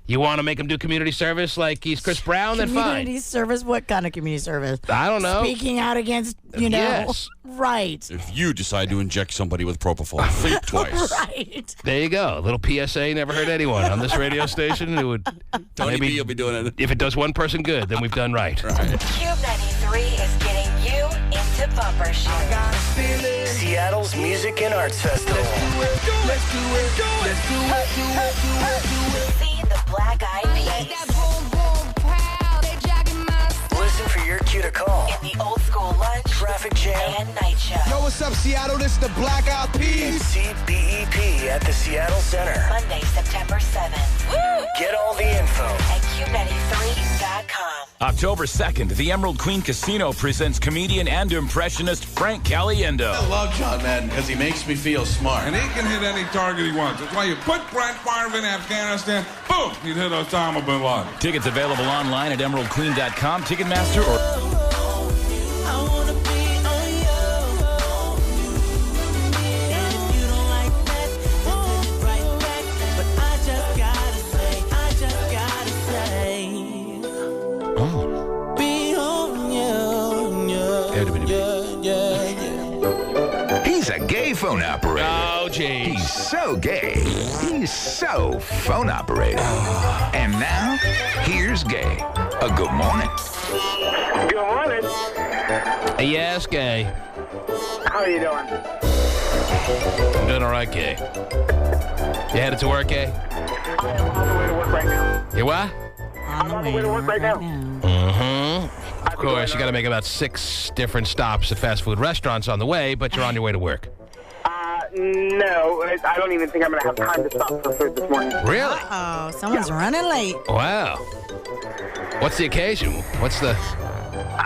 You want to make him do community service like he's Chris Brown, then fine. Community service? What kind of community service? I don't know. Speaking out against, Yes. Right. If you decide to inject somebody with propofol, think twice. Right. There you go. A little PSA never hurt anyone on this radio station. It would Tony maybe B will be doing it. If it does one person good, then we've done right. Cube 93 is getting you into bumper shoes. Seattle's Music and Arts Festival. Let's do it. See the Black Eyed Peas. Listen for your cue to call. In the old school lunch, Traffic jam. and night Show. Yo, what's up, Seattle? This is the Black Eyed Peas. CBEP at the Seattle Center. Monday, September 7th. Woo! Get all the info At KUBE93.com. October 2nd, the Emerald Queen Casino presents comedian and impressionist Frank Caliendo. I love John Madden because he makes me feel smart. And he can hit any target he wants. That's why you put Brett Favre in Afghanistan, boom, he'd hit Osama bin Laden. Tickets available online at emeraldqueen.com, Ticketmaster, or... He's a gay phone operator. Oh, geez. He's so gay. He's so phone operator. And now, here's Gay. A good morning. Good morning. Yes, Gay. How are you doing? I'm doing all right, Gay. You headed to work, Gay? I'm on the way to work right now. You what? I'm on the way to work right now. Mm-hmm. Of course, you got to make about 6 different stops at fast food restaurants on the way, but you're on your way to work. No, I don't even think I'm going to have time to stop for food this morning. Really? Oh, someone's running late. Wow. What's the occasion? What's the...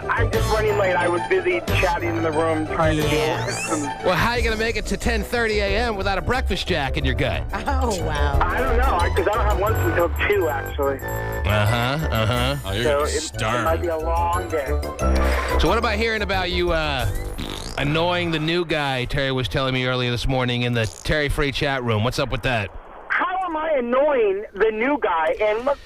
I'm just running late. I was busy chatting in the room trying to deal with some... Well, how are you going to make it to 10:30 a.m. without a breakfast jack in your gut? Oh, wow. I don't know, because I don't have lunch until 2, actually. Oh, you're So starving. it might be a long day. So what about hearing about you annoying the new guy Terry was telling me earlier this morning in the Terry-free chat room? What's up with that? How am I annoying the new guy? And let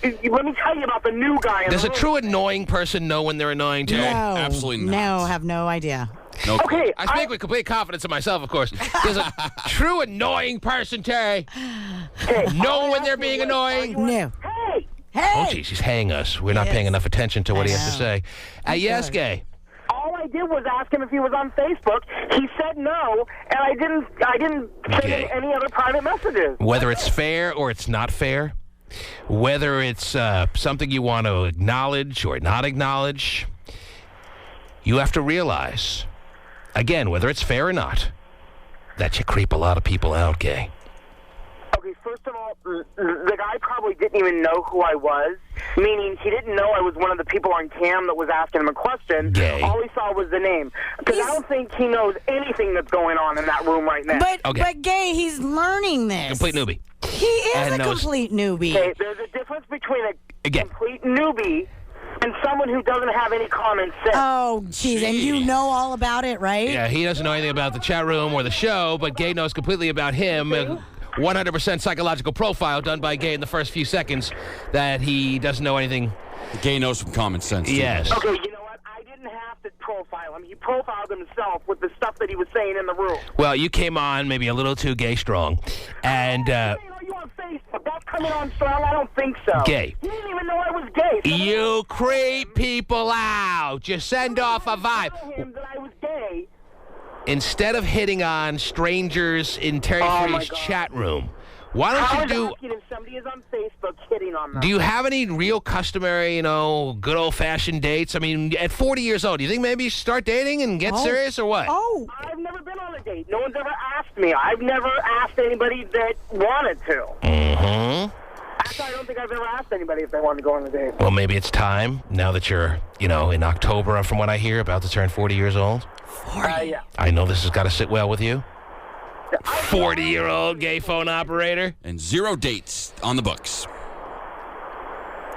me tell you about the new guy. Does a true annoying person know when they're annoying, Terry? No. Absolutely not. No, have no idea. Nope. Okay. I speak with complete confidence in myself, of course. Does a true annoying person, Terry, know when they're being annoying? No. Hey! Oh, geez, he's haying us. We're not paying enough attention to what he has to say. Yes, Gay. All I did was ask him if he was on Facebook. He said no, and I didn't send him any other private messages. Whether it's fair or it's not fair, whether it's something you want to acknowledge or not acknowledge, you have to realize, again, whether it's fair or not, that you creep a lot of people out, Gay. Okay, first of all, the guy probably didn't even know who I was, meaning he didn't know I was one of the people on cam that was asking him a question. Gay. All he saw was the name. Because I don't think he knows anything that's going on in that room right now. But Gay, he's learning this. Complete newbie. He is a complete newbie. Okay, there's a difference between a complete newbie and someone who doesn't have any common sense. Oh, geez, and you know all about it, right? Yeah, he doesn't know anything about the chat room or the show, but Gay knows completely about him. 100% psychological profile done by Gay in the first few seconds that he doesn't know anything. Gay knows from common sense. Too. Yes. Okay, you know what? I didn't have to profile him. He profiled himself with the stuff that he was saying in the room. Well, you came on maybe a little too gay strong. And, Are you on Facebook? That's coming on strong? I don't think so. Gay. You didn't even know I was gay. You creep people out. You send off a vibe. Tell him that I was gay. Instead of hitting on strangers in Terry Free's chat room, why don't you do... If somebody is on Facebook hitting on them. Do you have any real customary, good old-fashioned dates? I mean, at 40 years old, do you think maybe you should start dating and get serious or what? Oh. I've never been on a date. No one's ever asked me. I've never asked anybody that wanted to. Mm-hmm. Actually, I don't think I've ever asked anybody if they wanted to go on a date. Well, maybe it's time, now that you're, in October, from what I hear, about to turn 40 years old. 40? Yeah. I know this has got to sit well with you. 40-year-old gay phone operator. And 0 dates on the books.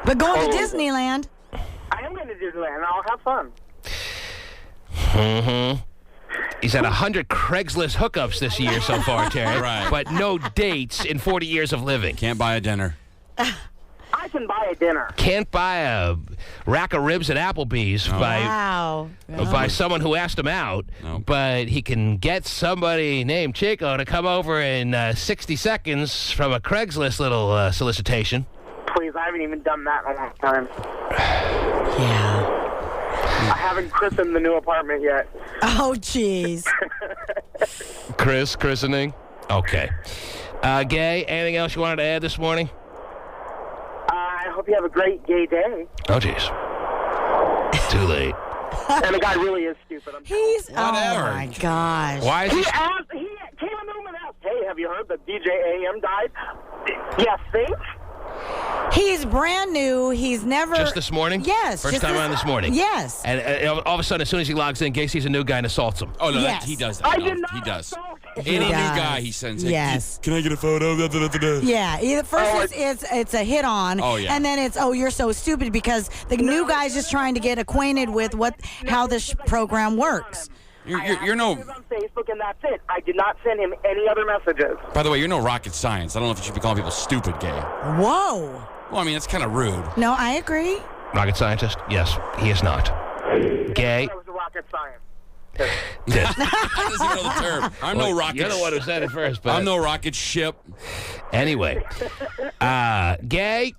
But going to Disneyland. I am going to Disneyland, and I'll have fun. Mm-hmm. He's had 100 Craigslist hookups this year so far, Terry. Right. But no dates in 40 years of living. Can't buy a dinner. I can buy a dinner. Can't buy a rack of ribs at Applebee's by someone who asked him out. No. But he can get somebody named Chico to come over in 60 seconds from a Craigslist little solicitation. Please, I haven't even done that in a long time. Yeah. I haven't christened the new apartment yet. Oh, jeez. Christening? Okay. Gay, anything else you wanted to add this morning? I hope you have a great gay day. Oh, jeez. Too late. And the guy really is stupid. He's whatever. Oh my gosh. Why is he came in the room and asked, "Hey, have you heard that DJ AM died?" Yes, think. He's brand new. He's never. Just this morning? Yes. First time around this morning? Yes. And all of a sudden, as soon as he logs in, Gay sees a new guy and assaults him. Oh, no, Yes. he does that. I No, did not he does. He Any new does. guy he sends in. Yes. Can I get a photo? Yeah. First, it's a hit on. Oh, yeah. And then it's, you're so stupid because the new guy's just trying to get acquainted with how this program works. You're no. on Facebook, and that's it. I did not send him any other messages. By the way, you're no rocket science. I don't know if you should be calling people stupid, Gay. Whoa. Well, I mean, it's kind of rude. No, I agree. Rocket scientist? Yes, he is not. Gay? That was a rocket science. Yes. He doesn't even know the term. I'm no rocket. You're the one who said it first. But I'm no rocket ship. Anyway, Gay,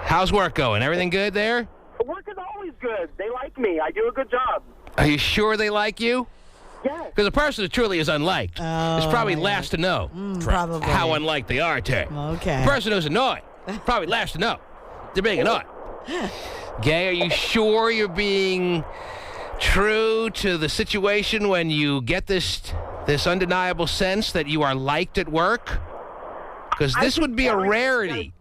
how's work going? Everything good there? Work is always good. They like me. I do a good job. Are you sure they like you? Yes. Because a person who truly is unliked is probably last to know Probably. how unliked they are, Terry. Okay. The person who's annoyed probably last to know they're being annoyed. Gay, are you sure you're being true to the situation when you get this undeniable sense that you are liked at work? Because this would be a rarity.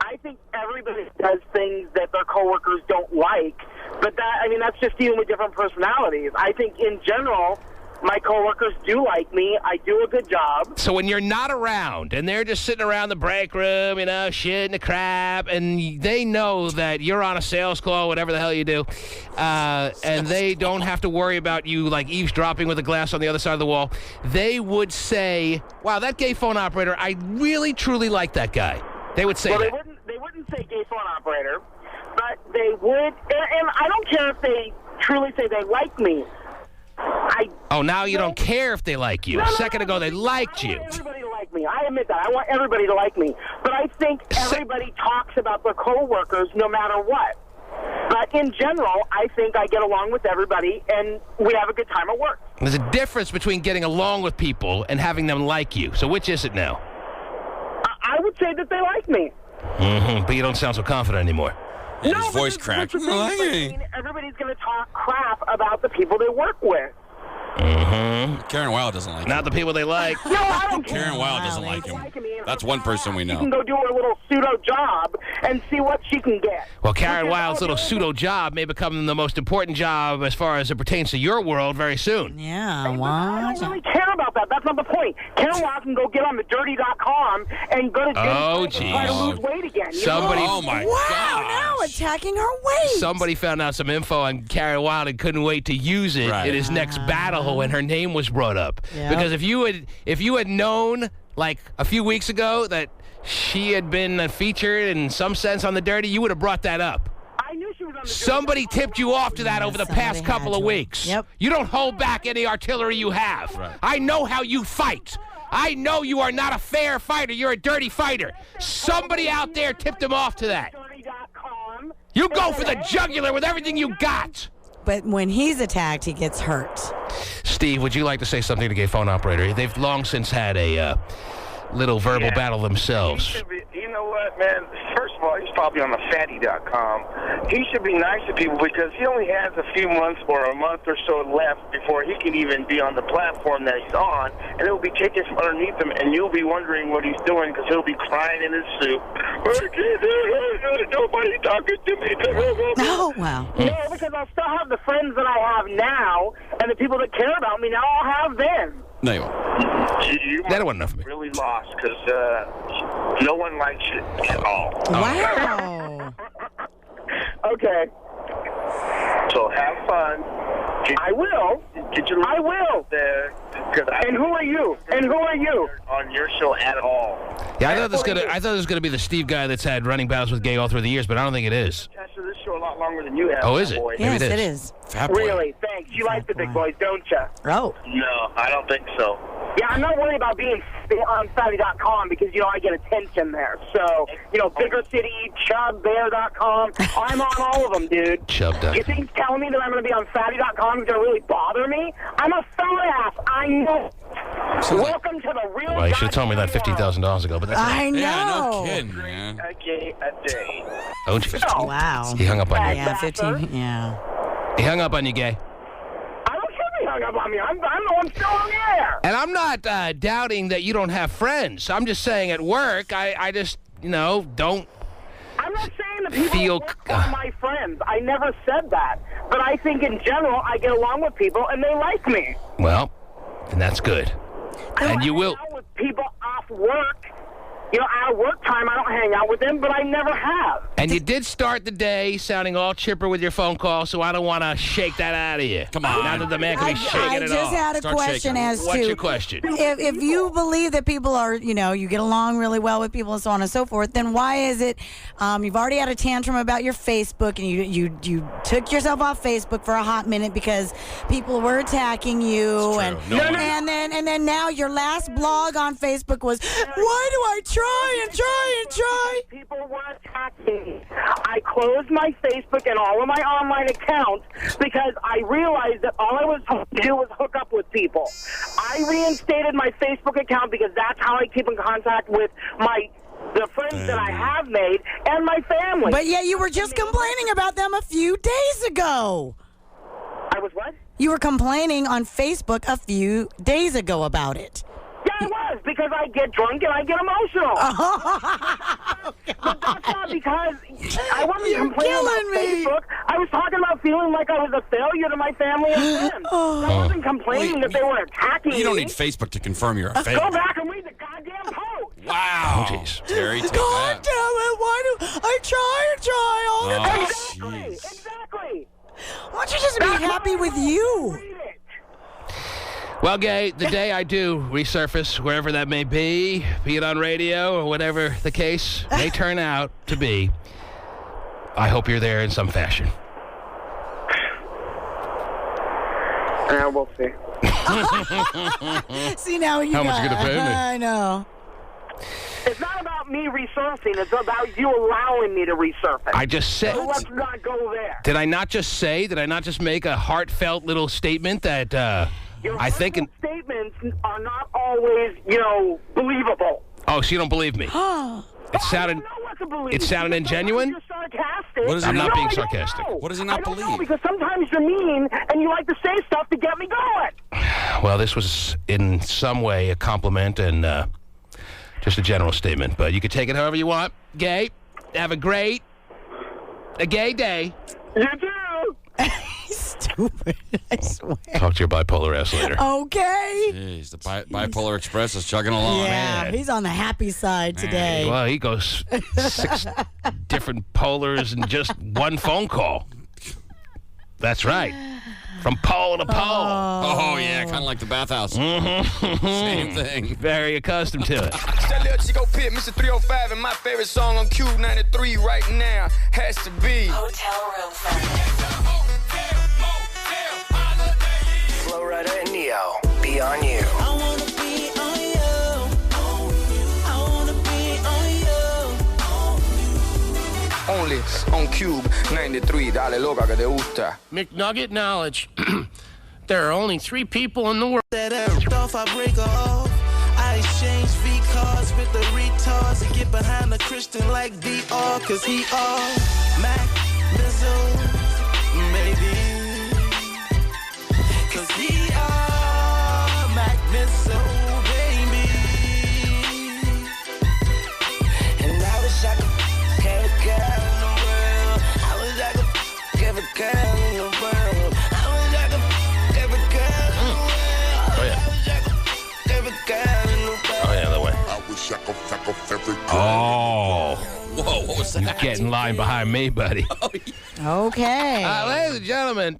I think everybody does things that their coworkers don't like, but that's just dealing with different personalities. I think in general, my coworkers do like me. I do a good job. So when you're not around and they're just sitting around the break room, shitting the crap, and they know that you're on a sales call, whatever the hell you do, and they don't have to worry about you like eavesdropping with a glass on the other side of the wall, they would say, "Wow, that gay phone operator, I really truly like that guy." They would say that. They wouldn't say gay phone operator, but they would, and I don't care if they truly say they like me. Now you don't care if they like you. A second ago, they liked you. I want everybody to like me. I admit that. I want everybody to like me. But I think everybody talks about their coworkers no matter what. But in general, I think I get along with everybody, and we have a good time at work. There's a difference between getting along with people and having them like you. So which is it now? I would say that they like me. Mm-hmm. But you don't sound so confident anymore. And his voice cracked. Everybody's going to talk crap about the people they work with. Mm-hmm. Karen Wilde doesn't like him. Not the people they like. No, I don't care. Karen Wilde doesn't like him. That's one person we know. She can go do her little pseudo job and see what she can get. Well, Karen Wilde's little pseudo job may become the most important job as far as it pertains to your world very soon. Yeah, I don't really care about that. That's not the point. Karen Wilde can go get on the dirty.com and go to gym and try to lose weight again. Oh, my God. Now attacking her weight. Somebody found out some info on Karen Wilde and couldn't wait to use it in his next battle when her name was brought up. Yep. Because if you had known like a few weeks ago that she had been featured in some sense on the Dirty, you would have brought that up. I knew she was on the Somebody tipped you off to that over the past couple of weeks. Yep. You don't hold back any artillery you have. Right. I know how you fight. I know you are not a fair fighter. You're a dirty fighter. Somebody out there tipped him off to that. You go for the jugular with everything you got. But when he's attacked, he gets hurt. Steve, would you like to say something to gay phone operator? They've long since had a little verbal battle themselves. You know what, man? First of all, he's probably on the fatty.com. He should be nice to people because he only has a few months or a month or so left before he can even be on the platform that he's on, and it'll be taken from underneath him, and you'll be wondering what he's doing because he'll be crying in his soup. Nobody talking to me. Oh, wow. No, because I'll still have the friends that I have now, and the people that care about me now I'll have then. No, you won't. You that wasn't enough for me. Really lost because no one likes it at all. Wow. Okay. So have fun. I will. I will. There. And who are you? And who are you? On your show at all. Yeah, I thought this was gonna be the Steve guy that's had running battles with gay all through the years, but I don't think it is. Tested this show a lot longer than you have. Oh, is it? Boy. Yes, it is. Fat boy. Really? Thanks. You like the big boys, don't you? Oh. No, I don't think so. Yeah, I'm not worried about being on fatty.com because, I get attention there. So, Bigger City, chubbear.com. I'm on all of them, dude. Chub.com. You think he's telling me that I'm going to be on fatty.com is going to really bother me? I'm a fat ass. I know. Welcome to the real. Well, you should have told me that $15,000 ago, but that's I know. Yeah, no kidding, man. A day a day. Oh, geez. Wow. He hung up on you. Yeah, 15. Yeah. He hung up on you, Gay. I don't care if he hung up on me. I'm the one still on the air. And I'm not doubting that you don't have friends. I'm just saying at work, I just, don't. I'm not saying that people are my friends. I never said that. But I think in general, I get along with people and they like me. Well, and that's good. And you will. I hang out with people off work. Out of work time, I don't hang out with them, but I never have. And you did start the day sounding all chipper with your phone call, so I don't want to shake that out of you. Come on. Now that the man can be shaking it off. I just had a question as to... What's your question? If you believe that people are, you get along really well with people and so on and so forth, then why is it you've already had a tantrum about your Facebook and you took yourself off Facebook for a hot minute because people were attacking you. And then now your last blog on Facebook was, why do I try and try? People were attacking me. I closed my Facebook and all of my online accounts because I realized that all I was supposed to do was hook up with people. I reinstated my Facebook account because that's how I keep in contact with the friends that I have made and my family. But yet you were just complaining about them a few days ago. I was what? You were complaining on Facebook a few days ago about it. Yeah, I was, because I get drunk and I get emotional. But that's not because I wasn't complaining about Facebook. I was talking about feeling like I was a failure to my family and friends. I wasn't complaining that they were attacking me. You don't need Facebook to confirm you're a failure. Go back and read the goddamn post. Wow. Oh, jeez. Terry, take God that. damn it, why do I try all the time? Exactly. Why don't you just be happy with you? Well, Gay, the day I do resurface, wherever that may be it on radio or whatever the case may turn out to be, I hope you're there in some fashion. Yeah, we'll see. See, now you How much you gonna pay me? I know. It's not about me resurfacing. It's about you allowing me to resurface. I just said. So let's not go there. Did I not just make a heartfelt little statement that I think... statements are not always, believable. Oh, so you don't believe me? It sounded ingenuine? You're sarcastic. I'm not being sarcastic. What does he not believe? Know, because sometimes you're mean and you like to say stuff to get me going. Well, this was in some way a compliment and just a general statement, but you can take it however you want. Gay, have a gay day. You too. Stupid, I swear. Talk to your bipolar ass later. Okay. Jeez, the Bipolar Express is chugging along. Yeah, man. He's on the happy side today. Well, he goes 6 different polars in just one phone call. That's right. From pole to pole. Oh, yeah, kind of like the bathhouse. Mm-hmm. Same thing. Very accustomed to it. That little Chico Pit, Mr. 305, and my favorite song on KUBE 93 right now has to be Hotel Room Service. Flow Rider and Neo, be on you. I wanna be on you. I wanna be on you. Only on KUBE 93, dale loca que te gusta. McNugget knowledge. There are only 3 people in the world that off, I break her off. I exchange V-cars with the retards and get behind the Christian like DR, cause he all Mac Mizzle, maybe. Cause he all Mac Mizzle, baby. And I wish I could have a girl in the world. I wish I could have a girl in the world. I wish I could have a girl in the world. Oh, yeah. I wish I could have a girl in the world. Oh, yeah, that way. I wish I could have every girl. Oh. Whoa, what was that? You get in line behind me, buddy. Okay. Ladies and gentlemen,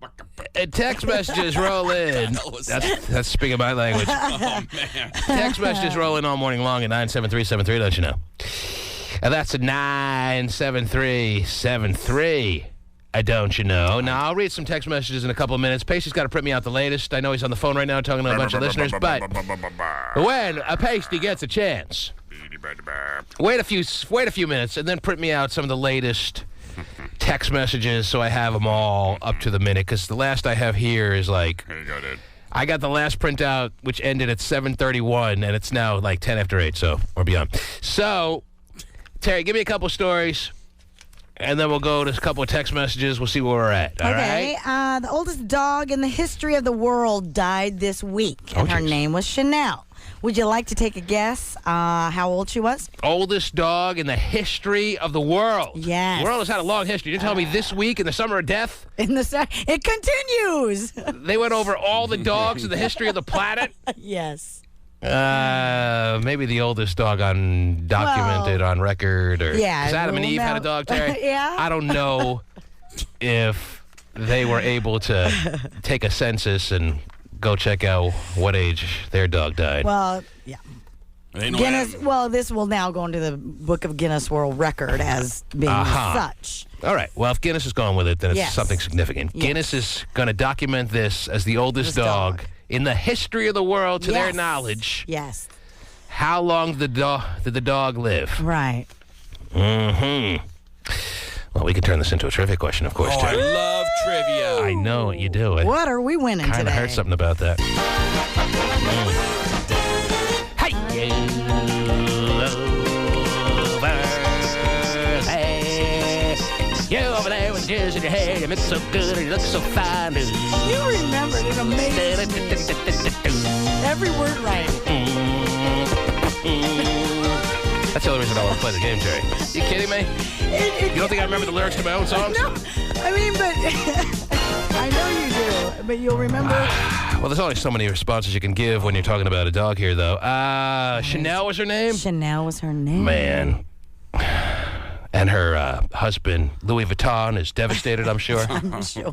text messages roll in. That's speaking my language. Oh, man. Text messages roll in all morning long at 97373, don't you know? And that's a 97373. Don't you know? Now, I'll read some text messages in a couple of minutes. Pacey's got to print me out the latest. I know he's on the phone right now talking to a bunch of listeners, but when a Pasty gets a chance, wait a few minutes and then print me out some of the latest text messages so I have them all up to the minute, because the last I have here is like, Here you go, dude. I got the last printout, which ended at 7:31, and it's now like 10 after 8, so we're beyond. So, Terry, give me a couple stories, and then we'll go to a couple of text messages. We'll see where we're at. All right? Okay. The oldest dog in the history of the world died this week, and her name was Chanel. Would you like to take a guess how old she was? Oldest dog in the history of the world. Yes. The world has had a long history. You're telling me this week in the summer of death? It continues. They went over all the dogs in the history of the planet? Yes. Maybe the oldest dog documented on record. Or, yeah. Because Adam and Eve had a dog, Terry? Yeah. I don't know if they were able to take a census and go check out what age their dog died. Well, yeah. Guinness. Well, this will now go into the Book of Guinness World Record as being such. All right. Well, if Guinness is going with it, then it's something significant. Yes. Guinness is going to document this as the oldest dog in the history of the world, to their knowledge. Yes. How long did the dog live? Right. Mm-hmm. Well, we could turn this into a trivia question, of course, Oh, Terry. I love trivia. I know what you do. What are we winning today? Kind of heard something about that. Hey, you over there with jizz in your hair, you look so good and you look so fine. You remembered it amazing. Every word right. That's the only reason I want to play the game, Jerry. You kidding me? You don't think I remember the lyrics to my own songs? No, I mean, but I know you do, but you'll remember. Well, there's only so many responses you can give when you're talking about a dog here, though. Chanel was her name? Chanel was her name. Man. And her husband, Louis Vuitton, is devastated, I'm sure. I'm sure.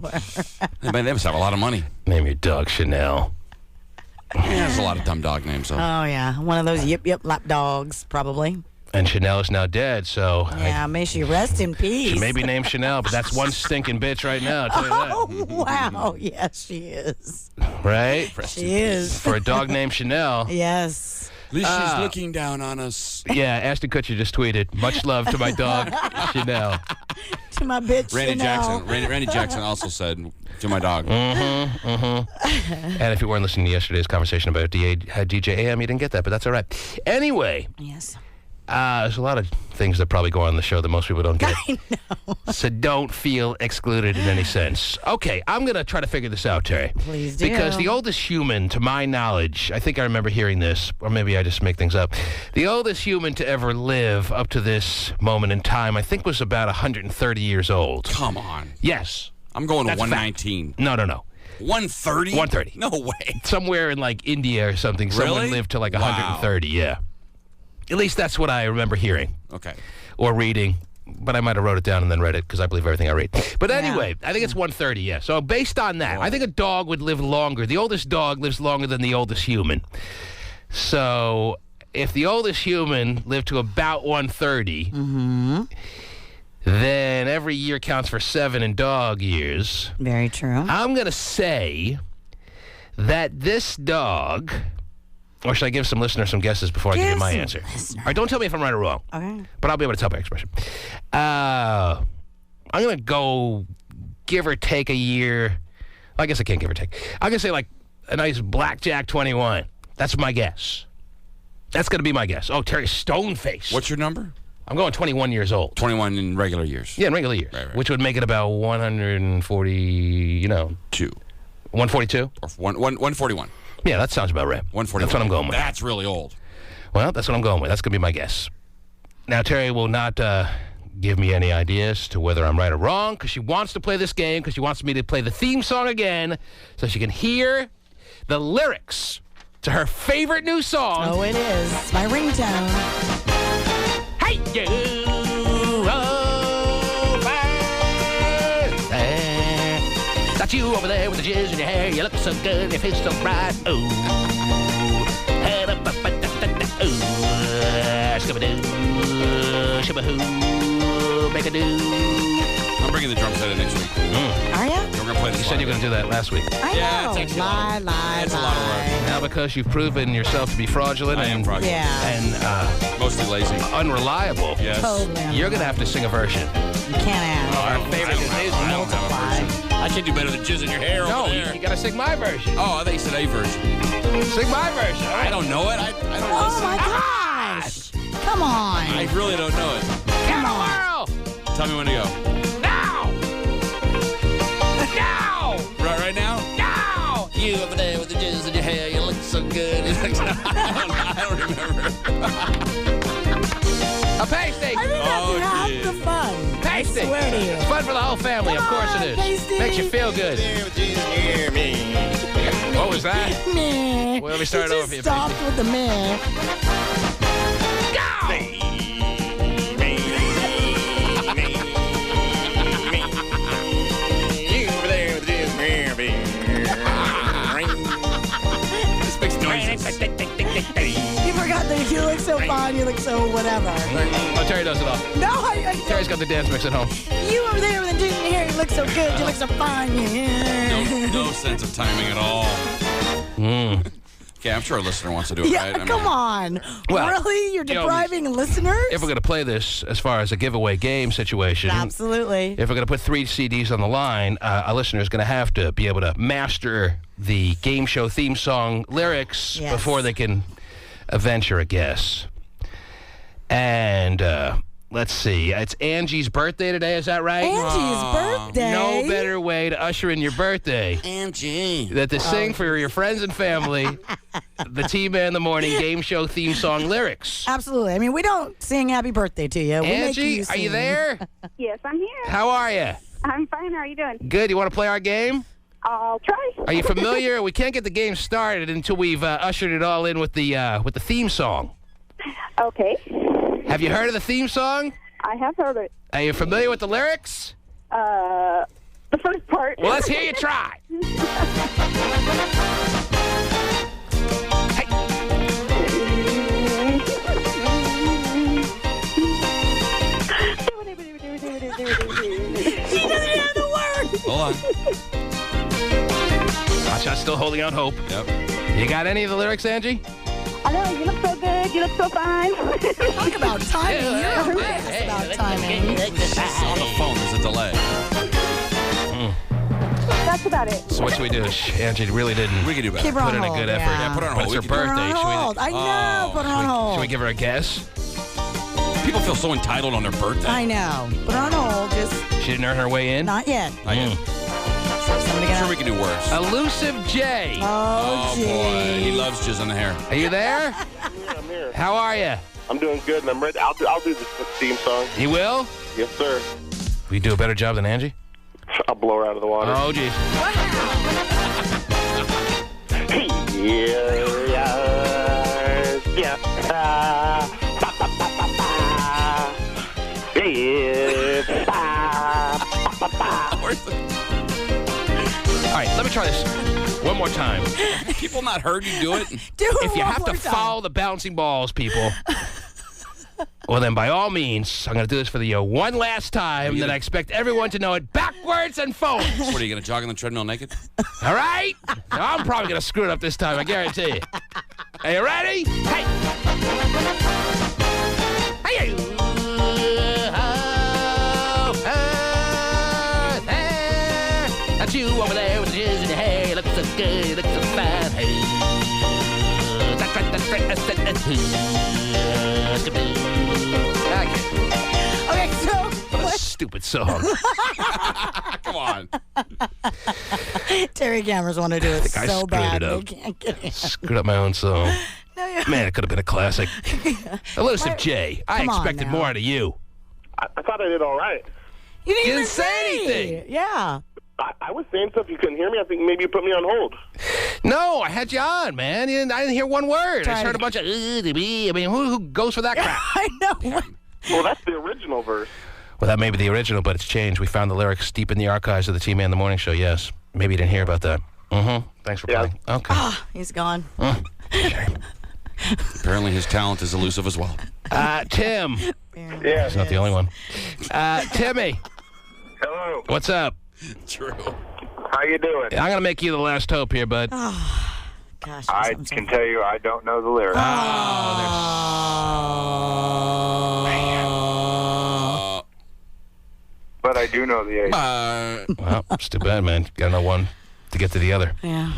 They must have a lot of money. Name your dog Chanel. Yeah, there's a lot of dumb dog names, though. Oh, yeah. One of those yip lap dogs, probably. And Chanel is now dead, so... Yeah, may she rest in peace. She may be named Chanel, but that's one stinking bitch right now, I'll tell you that. Oh, wow. Yes, she is. Right? She is. For a dog named Chanel. Yes. At least she's looking down on us. Yeah, Ashton Kutcher just tweeted, much love to my dog, Chanel. To my bitch, Chanel. Randy Jackson also said, to my dog. Mm-hmm, mm-hmm. And if you weren't listening to yesterday's conversation about DJ AM, you didn't get that, but that's all right. Anyway. Yes. There's a lot of things that probably go on the show that most people don't get. I know. So don't feel excluded in any sense. Okay, I'm going to try to figure this out, Terry. Please do. Because the oldest human, to my knowledge, I think I remember hearing this, or maybe I just make things up. The oldest human to ever live up to this moment in time, I think was about 130 years old. Come on. Yes. I'm going to That's 119. No. 130? 130. No way. Somewhere in like India or something, someone Really? lived to like Wow. 130, yeah. At least that's what I remember hearing. Okay. Or reading. But I might have wrote it down and then read it because I believe everything I read. But anyway, I think it's 130, yeah. So based on that, I think a dog would live longer. The oldest dog lives longer than the oldest human. So if the oldest human lived to about 130, then every year counts for 7 in dog years. Very true. I'm going to say that this dog... Or should I give some listeners some guesses before I give you my answer? All right, don't tell me if I'm right or wrong. Okay. But I'll be able to tell by expression. I'm going to go give or take a year. I guess I can't give or take. I'm going to say like a nice blackjack 21. That's my guess. That's going to be my guess. Oh, Terry Stoneface. What's your number? I'm going 21 years old. 21 in regular years. Yeah, in regular years. Right. Which would make it about 140, 2. 142? Or 141. Yeah, that sounds about right. 141. That's what I'm going with. That's really old. Well, that's what I'm going with. That's going to be my guess. Now, Terry will not give me any ideas to whether I'm right or wrong because she wants to play this game because she wants me to play the theme song again so she can hear the lyrics to her favorite new song. Oh, it is. It's my ringtone. Hey, you! Got you over there with the jizz in your hair. You look so good, you feel so bright. Ooh. Head up, ooh. Skibba-doo. Shibba-hoo. Make-a-doo. I'm bringing the drum set in next week. Are you? We're going to play this. You said you were going to do that last week. I know. It's actually Lie. a lot of work. Now because you've proven yourself to be fraudulent I am fraudulent. Yeah. and Mostly lazy. unreliable, Yes. Totally. you're going to have to sing a version. You can't add. Our favorite is multiply. I should do better than jizz in your hair No, over there. you got to sing my version. Oh, I thought you said a version. Sing my version. I don't know it. I don't Oh, listen. my gosh. Come on. I really don't know it. Come on. Tell me when to go. Now! Now! Right now? Now! You over there with the jizz in your hair, you look so good. I don't remember. A Pasty! I think that's half the fun. Pasty! I swear to you. It's fun for the whole family, of course it is. Pasty. Makes you feel good. What was that? Meh. Well, let me start He over just for you, stopped Pasty. with the meh. This makes noises. You forgot that you look so fine, you look so whatever. Oh, Terry does it all. No, Terry's got the dance mix at home. you over there with the jizz in your hair, you look so good, you look so fine. No sense of timing at all. Okay, I'm sure a listener wants to do it, Yeah, right? come on. Well, really? You're you know, depriving listeners? If we're going to play this as far as a giveaway game situation, Absolutely. if we're going to put 3 CDs on the line, a listener is going to have to be able to master the game show theme song lyrics Yes. before they can venture a guess. And let's see. It's Angie's birthday today, is that right? Angie's birthday? No better way to usher in your birthday Angie. than to sing for your friends and family the T-Man in the Morning game show theme song lyrics. Absolutely. I mean, we don't sing happy birthday to you. We make Angie, are you sing. there? Yes, I'm here. How are you? I'm fine. How are you doing? Good. You want to play our game? I'll try. Are you familiar? We can't get the game started until we've ushered it all in with the theme song. Okay. Have you heard of the theme song? I have heard it. Are you familiar with the lyrics? The first part. Well, let's hear you try. She doesn't have the word. Hold on. Hotshot's still holding out hope. Yep. You got any of the lyrics, Angie? I know. You look so good. You look so fine. Talk about timing. You're a mess about timing. She's on the phone. There's a delay. That's about it. So what should we do? Angie really didn't We can do better. Keep her put on in a hold, good effort. yeah. Put her on But hold. it's We her can do Put her birthday. on hold. I know. Put her on hold. Should we give her a guess? People feel so entitled on their birthday. I know. Put her on hold. Just She didn't earn her way in? not yet. I am. Somebody I'm get sure out. we can do worse. Elusive J. Oh, boy. He loves jizz in the hair. Are you there? I'm here. How are you? I'm doing good, and I'm ready. I'll do this theme song. You will? Yes, sir. Will you do a better job than Angie? I'll blow her out of the water. Oh, jeez. Yeah. Ba, ba, ba, ba, ba. Yeah. Ba, ba, ba, ba. All right, let me try this one more time. People not heard you do it? Do it If you one have to more time. follow the bouncing balls, people, well, then by all means, I'm going to do this for the one last time, that I expect everyone to know it backwards and forwards. What, are you going to jog on the treadmill naked? All right? Now, I'm probably going to screw it up this time, I guarantee you. Are you ready? Hey! Hey! That's you over there with the jizz in your hair. You look so good, you look so fine. Hey. That's right, that's right, that's right, that's right. Okay, so What a stupid song. Come on. Terry Cameras want to do it I so screwed bad. it up. They can't get it. Screwed up my own song. No, you- Man, it could have been a classic. Elusive J, I Come on expected now. more out of you. I thought I did all right. You didn't You even didn't say anything. Yeah. I was saying stuff you couldn't hear me. I think maybe you put me on hold. No, I had you on, man. I didn't hear one word. I just heard a bunch of, I mean, who goes for that crap? I know. Well, that's the original verse. Well, that may be the original, but it's changed. We found the lyrics deep in the archives of the T-Man in the Morning Show, yes. Maybe you didn't hear about that. Mm-hmm. Thanks for playing. Okay. Oh, he's gone. Apparently his talent is elusive as well. Tim. Yeah. He's not the only one. Timmy. Hello. What's up? True. How you doing? I'm going to make you the last hope here, bud. Oh, gosh. I can tell you I don't know the lyrics. But I do know the age. Well, it's too bad, man. Got to know one to get to the other. Yeah.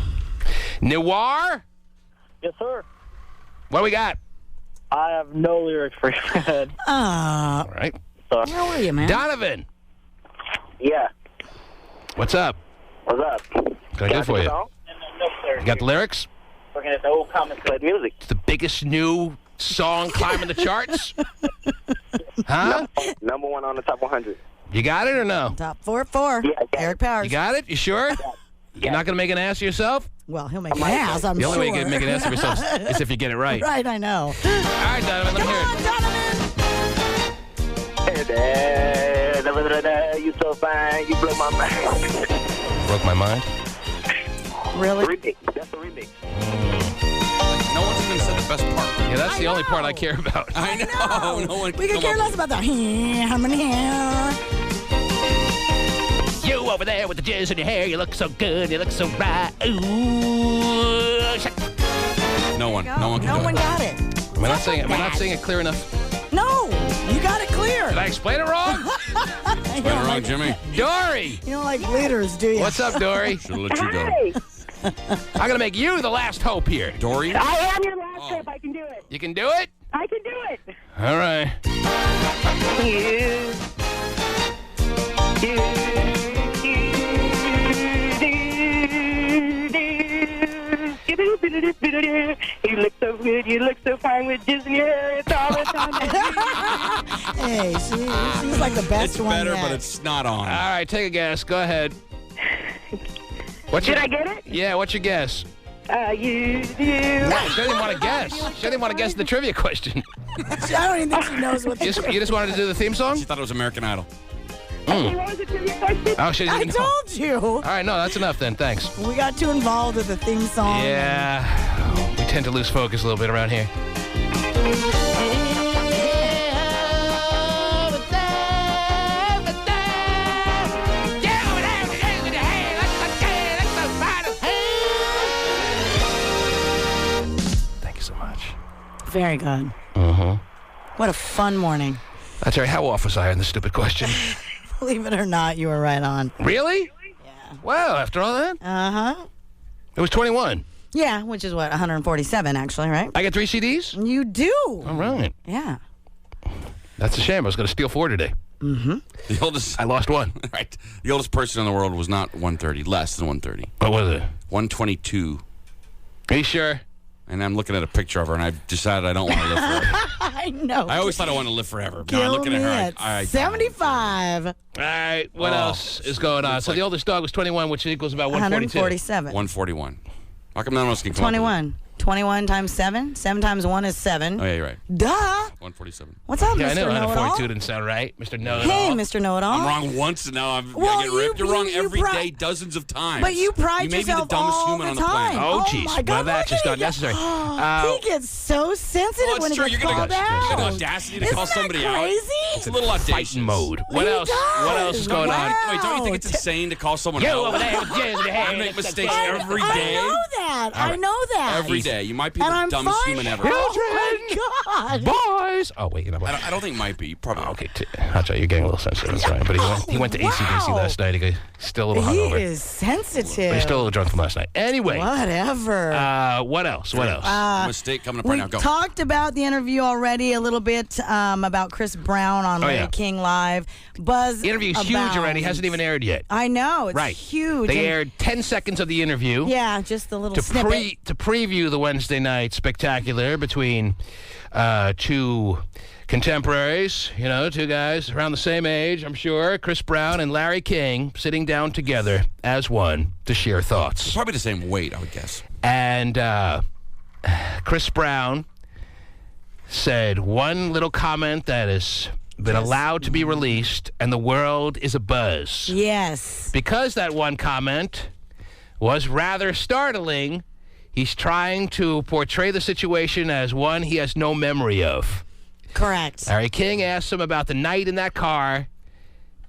Noir? Yes, sir. What do we got? I have no lyrics for you, Fred. All right. Sorry. How are you, man? Donovan. Yeah. What's up? What's up? What can I do for you? You got the lyrics? Looking at the old comments played music. It's the biggest new song climbing the charts? Huh? Number one on the top 100. You got it or no? Top 4. Yeah, Eric Powers. You got it? You sure? You're not going to make an ass of yourself? Well, he'll make an ass, I'm the sure. only way you can make an ass of yourself is if you get it right. Right, I know. All right, Donovan, let me hear it. Hey, Dad, you so fine. You blew my mind. Broke my mind? Really? Remix. That's the remix. No one's even said the best part. Yeah, that's the only part I care about. I know. No one. We could care less about that. You over there with the jizz in your hair, you look so good, you look so right. Ooh. No one can do it. Got it. Am I not saying it clear enough? No, you got it clear. Did I explain it wrong? Explain it wrong, Jimmy. Dory! You don't like leaders, do you? What's up, Dory? Should have let you go. Hey, I'm going to make you the last hope here. Dory? I am your last hope. I can do it. You can do it? I can do it. All right. You look so good. You look so fine with jizz in your hair. It's all the time. Hey, she's like the best It's one better, yet. but it's not on. All right, take a guess. Go ahead. Did I get it? Yeah, what's your guess? You do. No, she didn't want to guess. She didn't want to guess the trivia question. I don't even think she knows what You just wanted to do the theme song? She thought it was American Idol. What was the trivia question? Oh, she I didn't know. told you. All right, no, that's enough then. Thanks. We got too involved with the theme song. Yeah, we tend to lose focus a little bit around here. Thank you so much. Very good. Uh-huh. What a fun morning. That's right. How off was I on the stupid question? Believe it or not, you were right on. Really? Yeah. Wow, after all that? Uh-huh. It was 21. Yeah, which is what, 147 actually, right? I get 3 CDs? You do. All right. Yeah. That's a shame. I was going to steal 4 today. Mm-hmm. The oldest. I lost 1. Right. The oldest person in the world was not 130. Less than 130. What was it? 122. Are you sure? And I'm looking at a picture of her, and I've decided I don't want to live forever. I know. I always thought I wanted to live forever. But Kill now I'm looking me at her. at 75. All right. What else is going on? So the oldest dog was 21, which equals about 142. 147. 141. How come none of us can come 21. 21 times 7. 7 times 1 is 7. Oh, yeah, you're right. Duh. 147. What's up, Yeah, Mr. I know. Know-It-All? 142 didn't sound right. Mr. Know-It-All. Hey, Mr. Know-It-All. I'm wrong once, and now I'm Well, I get ripped. You're wrong you every day, dozens of times. But you pride You may be yourself the dumbest all human the on the time. planet. Oh, jeez. my God, Well, that's just look not at necessary. He gets so sensitive Well, when it's he true. gets You're called gonna out. get the audacity to call Isn't that somebody out. crazy? It's a little audacious. Fighting mode. What He else? does. What else is going on? Wait, don't you think it's insane to call someone You out? over there with jizz in your hair. You make mistakes I every day. know that. All right. I know that. Every day. You might be And the I'm dumbest fine. human ever. Oh, my God. Boys. Oh, wait. You know what? I don't think might be. Probably. Okay, I'll tell you, you're getting a little sensitive. That's right. But he went to ACDC Wow. last night. He's still a little He hungover. is sensitive. But he's still a little drunk from last night. Anyway. Whatever. What else? What else? Mistake coming up right We now. Go. talked about the interview already a little bit about Chris Brown on Larry yeah. King Live. Buzz The interview's huge abounds. already. Hasn't even aired yet. I know. It's Right. huge. They And- aired 10 seconds of the interview. Yeah, just a little to snippet. to preview the Wednesday night spectacular between 2 contemporaries, you know, 2 guys around the same age, I'm sure, Chris Brown and Larry King, sitting down together as one to share thoughts. Probably the same weight, I would guess. And Chris Brown said one little comment that has been allowed to be released, and the world is abuzz. Yes. Because that one comment was rather startling, he's trying to portray the situation as one he has no memory of. Correct. Larry King asked him about the night in that car,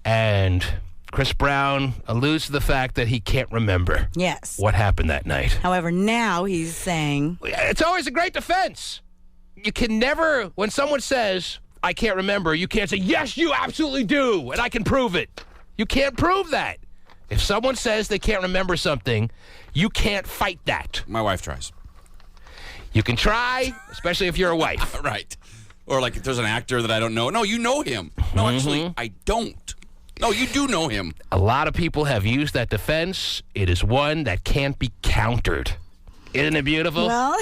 and Chris Brown alludes to the fact that he can't remember Yes. what happened that night. However, now he's saying, It's always a great defense. You can never, when someone says, I can't remember, you can't say, yes, you absolutely do, and I can prove it. You can't prove that. If someone says they can't remember something, you can't fight that. My wife tries. You can try, especially if you're a wife. Right. Or like if there's an actor that I don't know. No, you know him. No, actually, I don't. No, you do know him. A lot of people have used that defense. It is one that can't be countered. Isn't it beautiful? Well,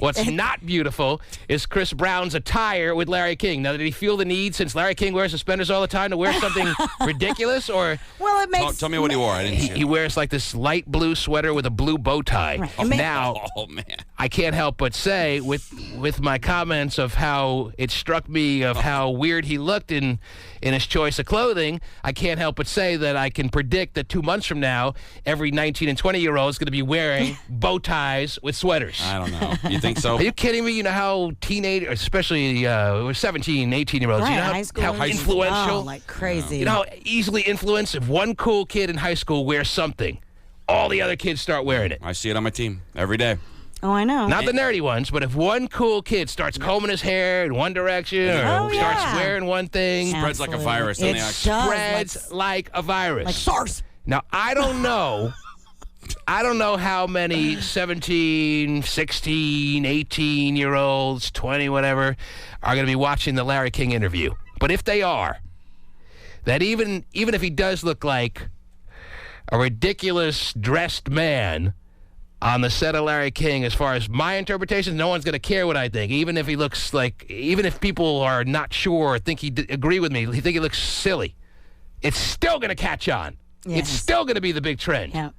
what's not beautiful is Chris Brown's attire with Larry King. Now, did he feel the need, since Larry King wears suspenders all the time, to wear something ridiculous? Or well, it makes. Tell me what he wore. I didn't see it. He wears like this light blue sweater with a blue bow tie. Right. Now, man, I can't help but say, with my comments of how it struck me of how weird he looked in his choice of clothing, I can't help but say that I can predict that 2 months from now, every 19 and 20-year-old is going to be wearing bow ties with sweaters. I don't know. You think so? Are you kidding me? You know how teenagers, especially 17, 18-year-olds, Right, you know how influential? Oh, like crazy. You know how easily influenced, if one cool kid in high school wears something, all the other kids start wearing it. I see it on my team every day. Oh, I know. Not the nerdy ones, but if one cool kid starts combing his hair in one direction or starts wearing one thing, spreads like a virus. It spreads like a virus. Like SARS. Now, I don't know. I don't know how many 17, 16, 18-year-olds, 20, whatever, are going to be watching the Larry King interview. But if they are, that even if he does look like a ridiculous dressed man on the set of Larry King, as far as my interpretation, no one's going to care what I think. Even if he looks like, even if people are not sure or think agree with me, think he looks silly, it's still going to catch on. Yes. It's still going to be the big trend. Yeah.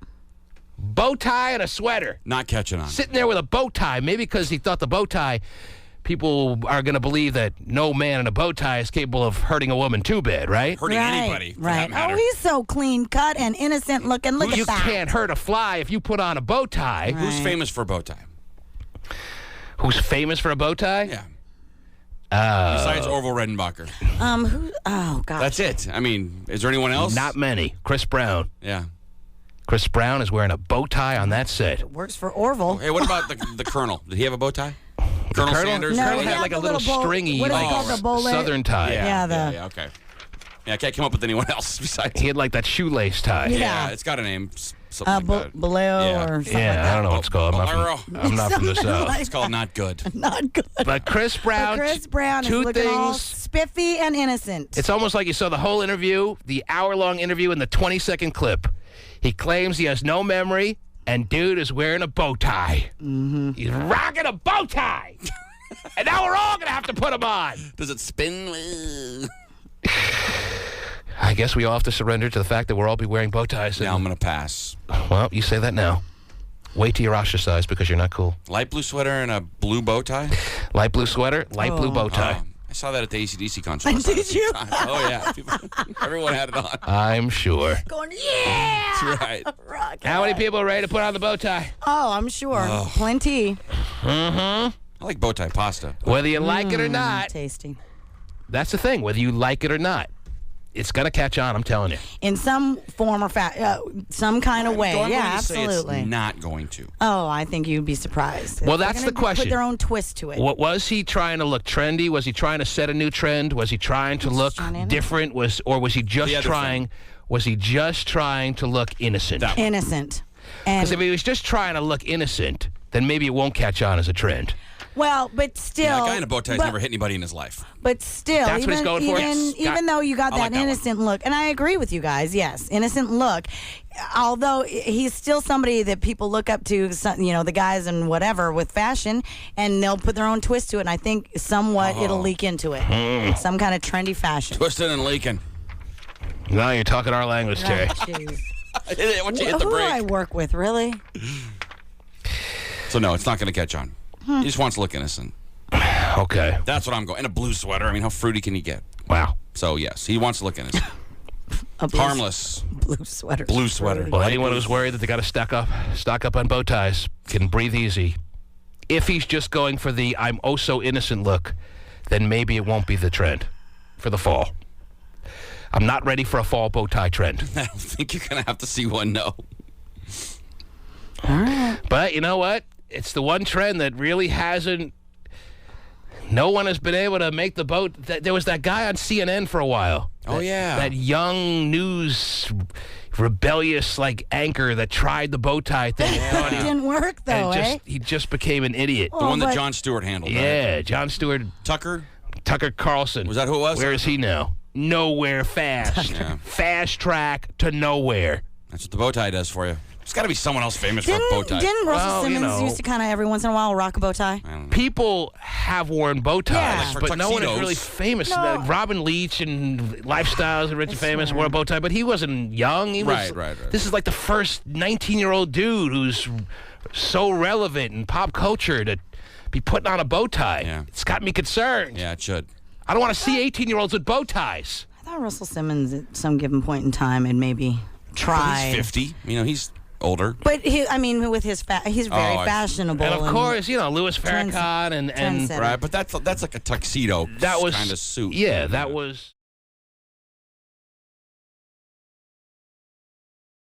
Bow tie and a sweater. Not catching on. Sitting there with a bow tie, maybe because he thought the bow tie, people are going to believe that no man in a bow tie is capable of hurting a woman too bad, right? Hurting anybody, for that matter. Oh, he's so clean cut and innocent looking. Look at You that. can't hurt a fly if you put on a bow tie. Right. Who's famous for a bow tie? Who's famous for a bow tie? Yeah. Besides Orville Redenbacher. Who? Oh, gosh. That's it. I mean, is there anyone else? Not many. Chris Brown. Yeah. Chris Brown is wearing a bow tie on that set. It works for Orville. Hey, what about the Colonel? Did he have a bow tie? Colonel Sanders? No, Colonel he had like a little stringy what is it called, the bowler? southern tie. Yeah, okay. Yeah, I can't come up with anyone else besides. He had like that shoelace tie. Yeah, it's got a name. Something like that. Bolero or something like that. I don't know what it's called. I'm not from the South. It's called Not Good. Not good. But Chris Brown, is looking all spiffy and innocent. It's almost like you saw the whole interview, the hour-long interview in the 20-second clip. He claims he has no memory, and dude is wearing a bow tie. Mm-hmm. He's rocking a bow tie. And now we're all going to have to put him on. Does it spin? I guess we all have to surrender to the fact that we'll all be wearing bow ties. Now I'm going to pass. Well, you say that now. Wait till you're ostracized because you're not cool. Light blue sweater and a blue bow tie? Light blue sweater, light blue bow tie. I saw that at the AC/DC concert. Did you? Oh, yeah. Everyone had it on. I'm sure. Going, yeah! That's right. Rock How many people are ready to put on the bow tie? Oh, I'm sure. Plenty. Mm-hmm. I like bow tie pasta. Whether you like it or not. Tasty. That's the thing. Whether you like it or not. It's going to catch on, I'm telling you. In some form or some kind of way. Yeah, absolutely. It's not going to. Oh, I think you'd be surprised. Well, that's the question. Put their own twist to it. What was he trying to look trendy? Was he trying to set a new trend? Was he trying to look different? Was he just trying? Was he just trying to look innocent? Innocent. Because if he was just trying to look innocent, then maybe it won't catch on as a trend. Well, but still, yeah, a guy in a bow tie has never hit anybody in his life. But still, that's what he's going for. Even though you got that innocent look, and I agree with you guys, yes, innocent look. Although he's still somebody that people look up to, you know, the guys and whatever with fashion, and they'll put their own twist to it. And I think somewhat it'll leak into it, some kind of trendy fashion. Twisting and leaking. Now you're talking our language, Terry. Jeez. Once you hit the Who do break. I work with, really? So no, it's not going to catch on. He just wants to look innocent. Okay. That's what I'm going. And a blue sweater. I mean, how fruity can he get? Wow. So, yes, he wants to look innocent. Harmless. Blue sweater. Blue sweater. Well, anyone who's worried that they got to stock up on bow ties can breathe easy. If he's just going for the I'm oh so innocent look, then maybe it won't be the trend for the fall. I'm not ready for a fall bow tie trend. I don't think you're going to have to see one, no. All right. But you know what? It's the one trend that really hasn't. No one has been able to make the boat. There was that guy on CNN for a while. Oh, yeah. That young news rebellious anchor that tried the bow tie thing. It didn't work though, He just became an idiot. The one that Jon Stewart handled. Yeah, right? Jon Stewart. Tucker Carlson. Was that who it was? Where is he now? Nowhere fast. Fast track to nowhere. That's what the bow tie does for you. There's got to be someone else famous for a bow tie. Didn't Russell Simmons used to kind of every once in a while rock a bow tie? People have worn bow ties, Yeah. but no one is really famous. No. Robin Leach and Lifestyles and Rich and Famous wore a bow tie, but he wasn't young. He was, Right. This is like the first 19-year-old dude who's so relevant in pop culture to be putting on a bow tie. Yeah. It's got me concerned. Yeah, it should. I don't want to see 18-year-olds with bow ties. I thought Russell Simmons at some given point in time had maybe tried. He's 50. He's older. But with his he's very fashionable. And of course, Louis Farrakhan and trendsetter. Right, but that's like a tuxedo kind of suit. Yeah, that was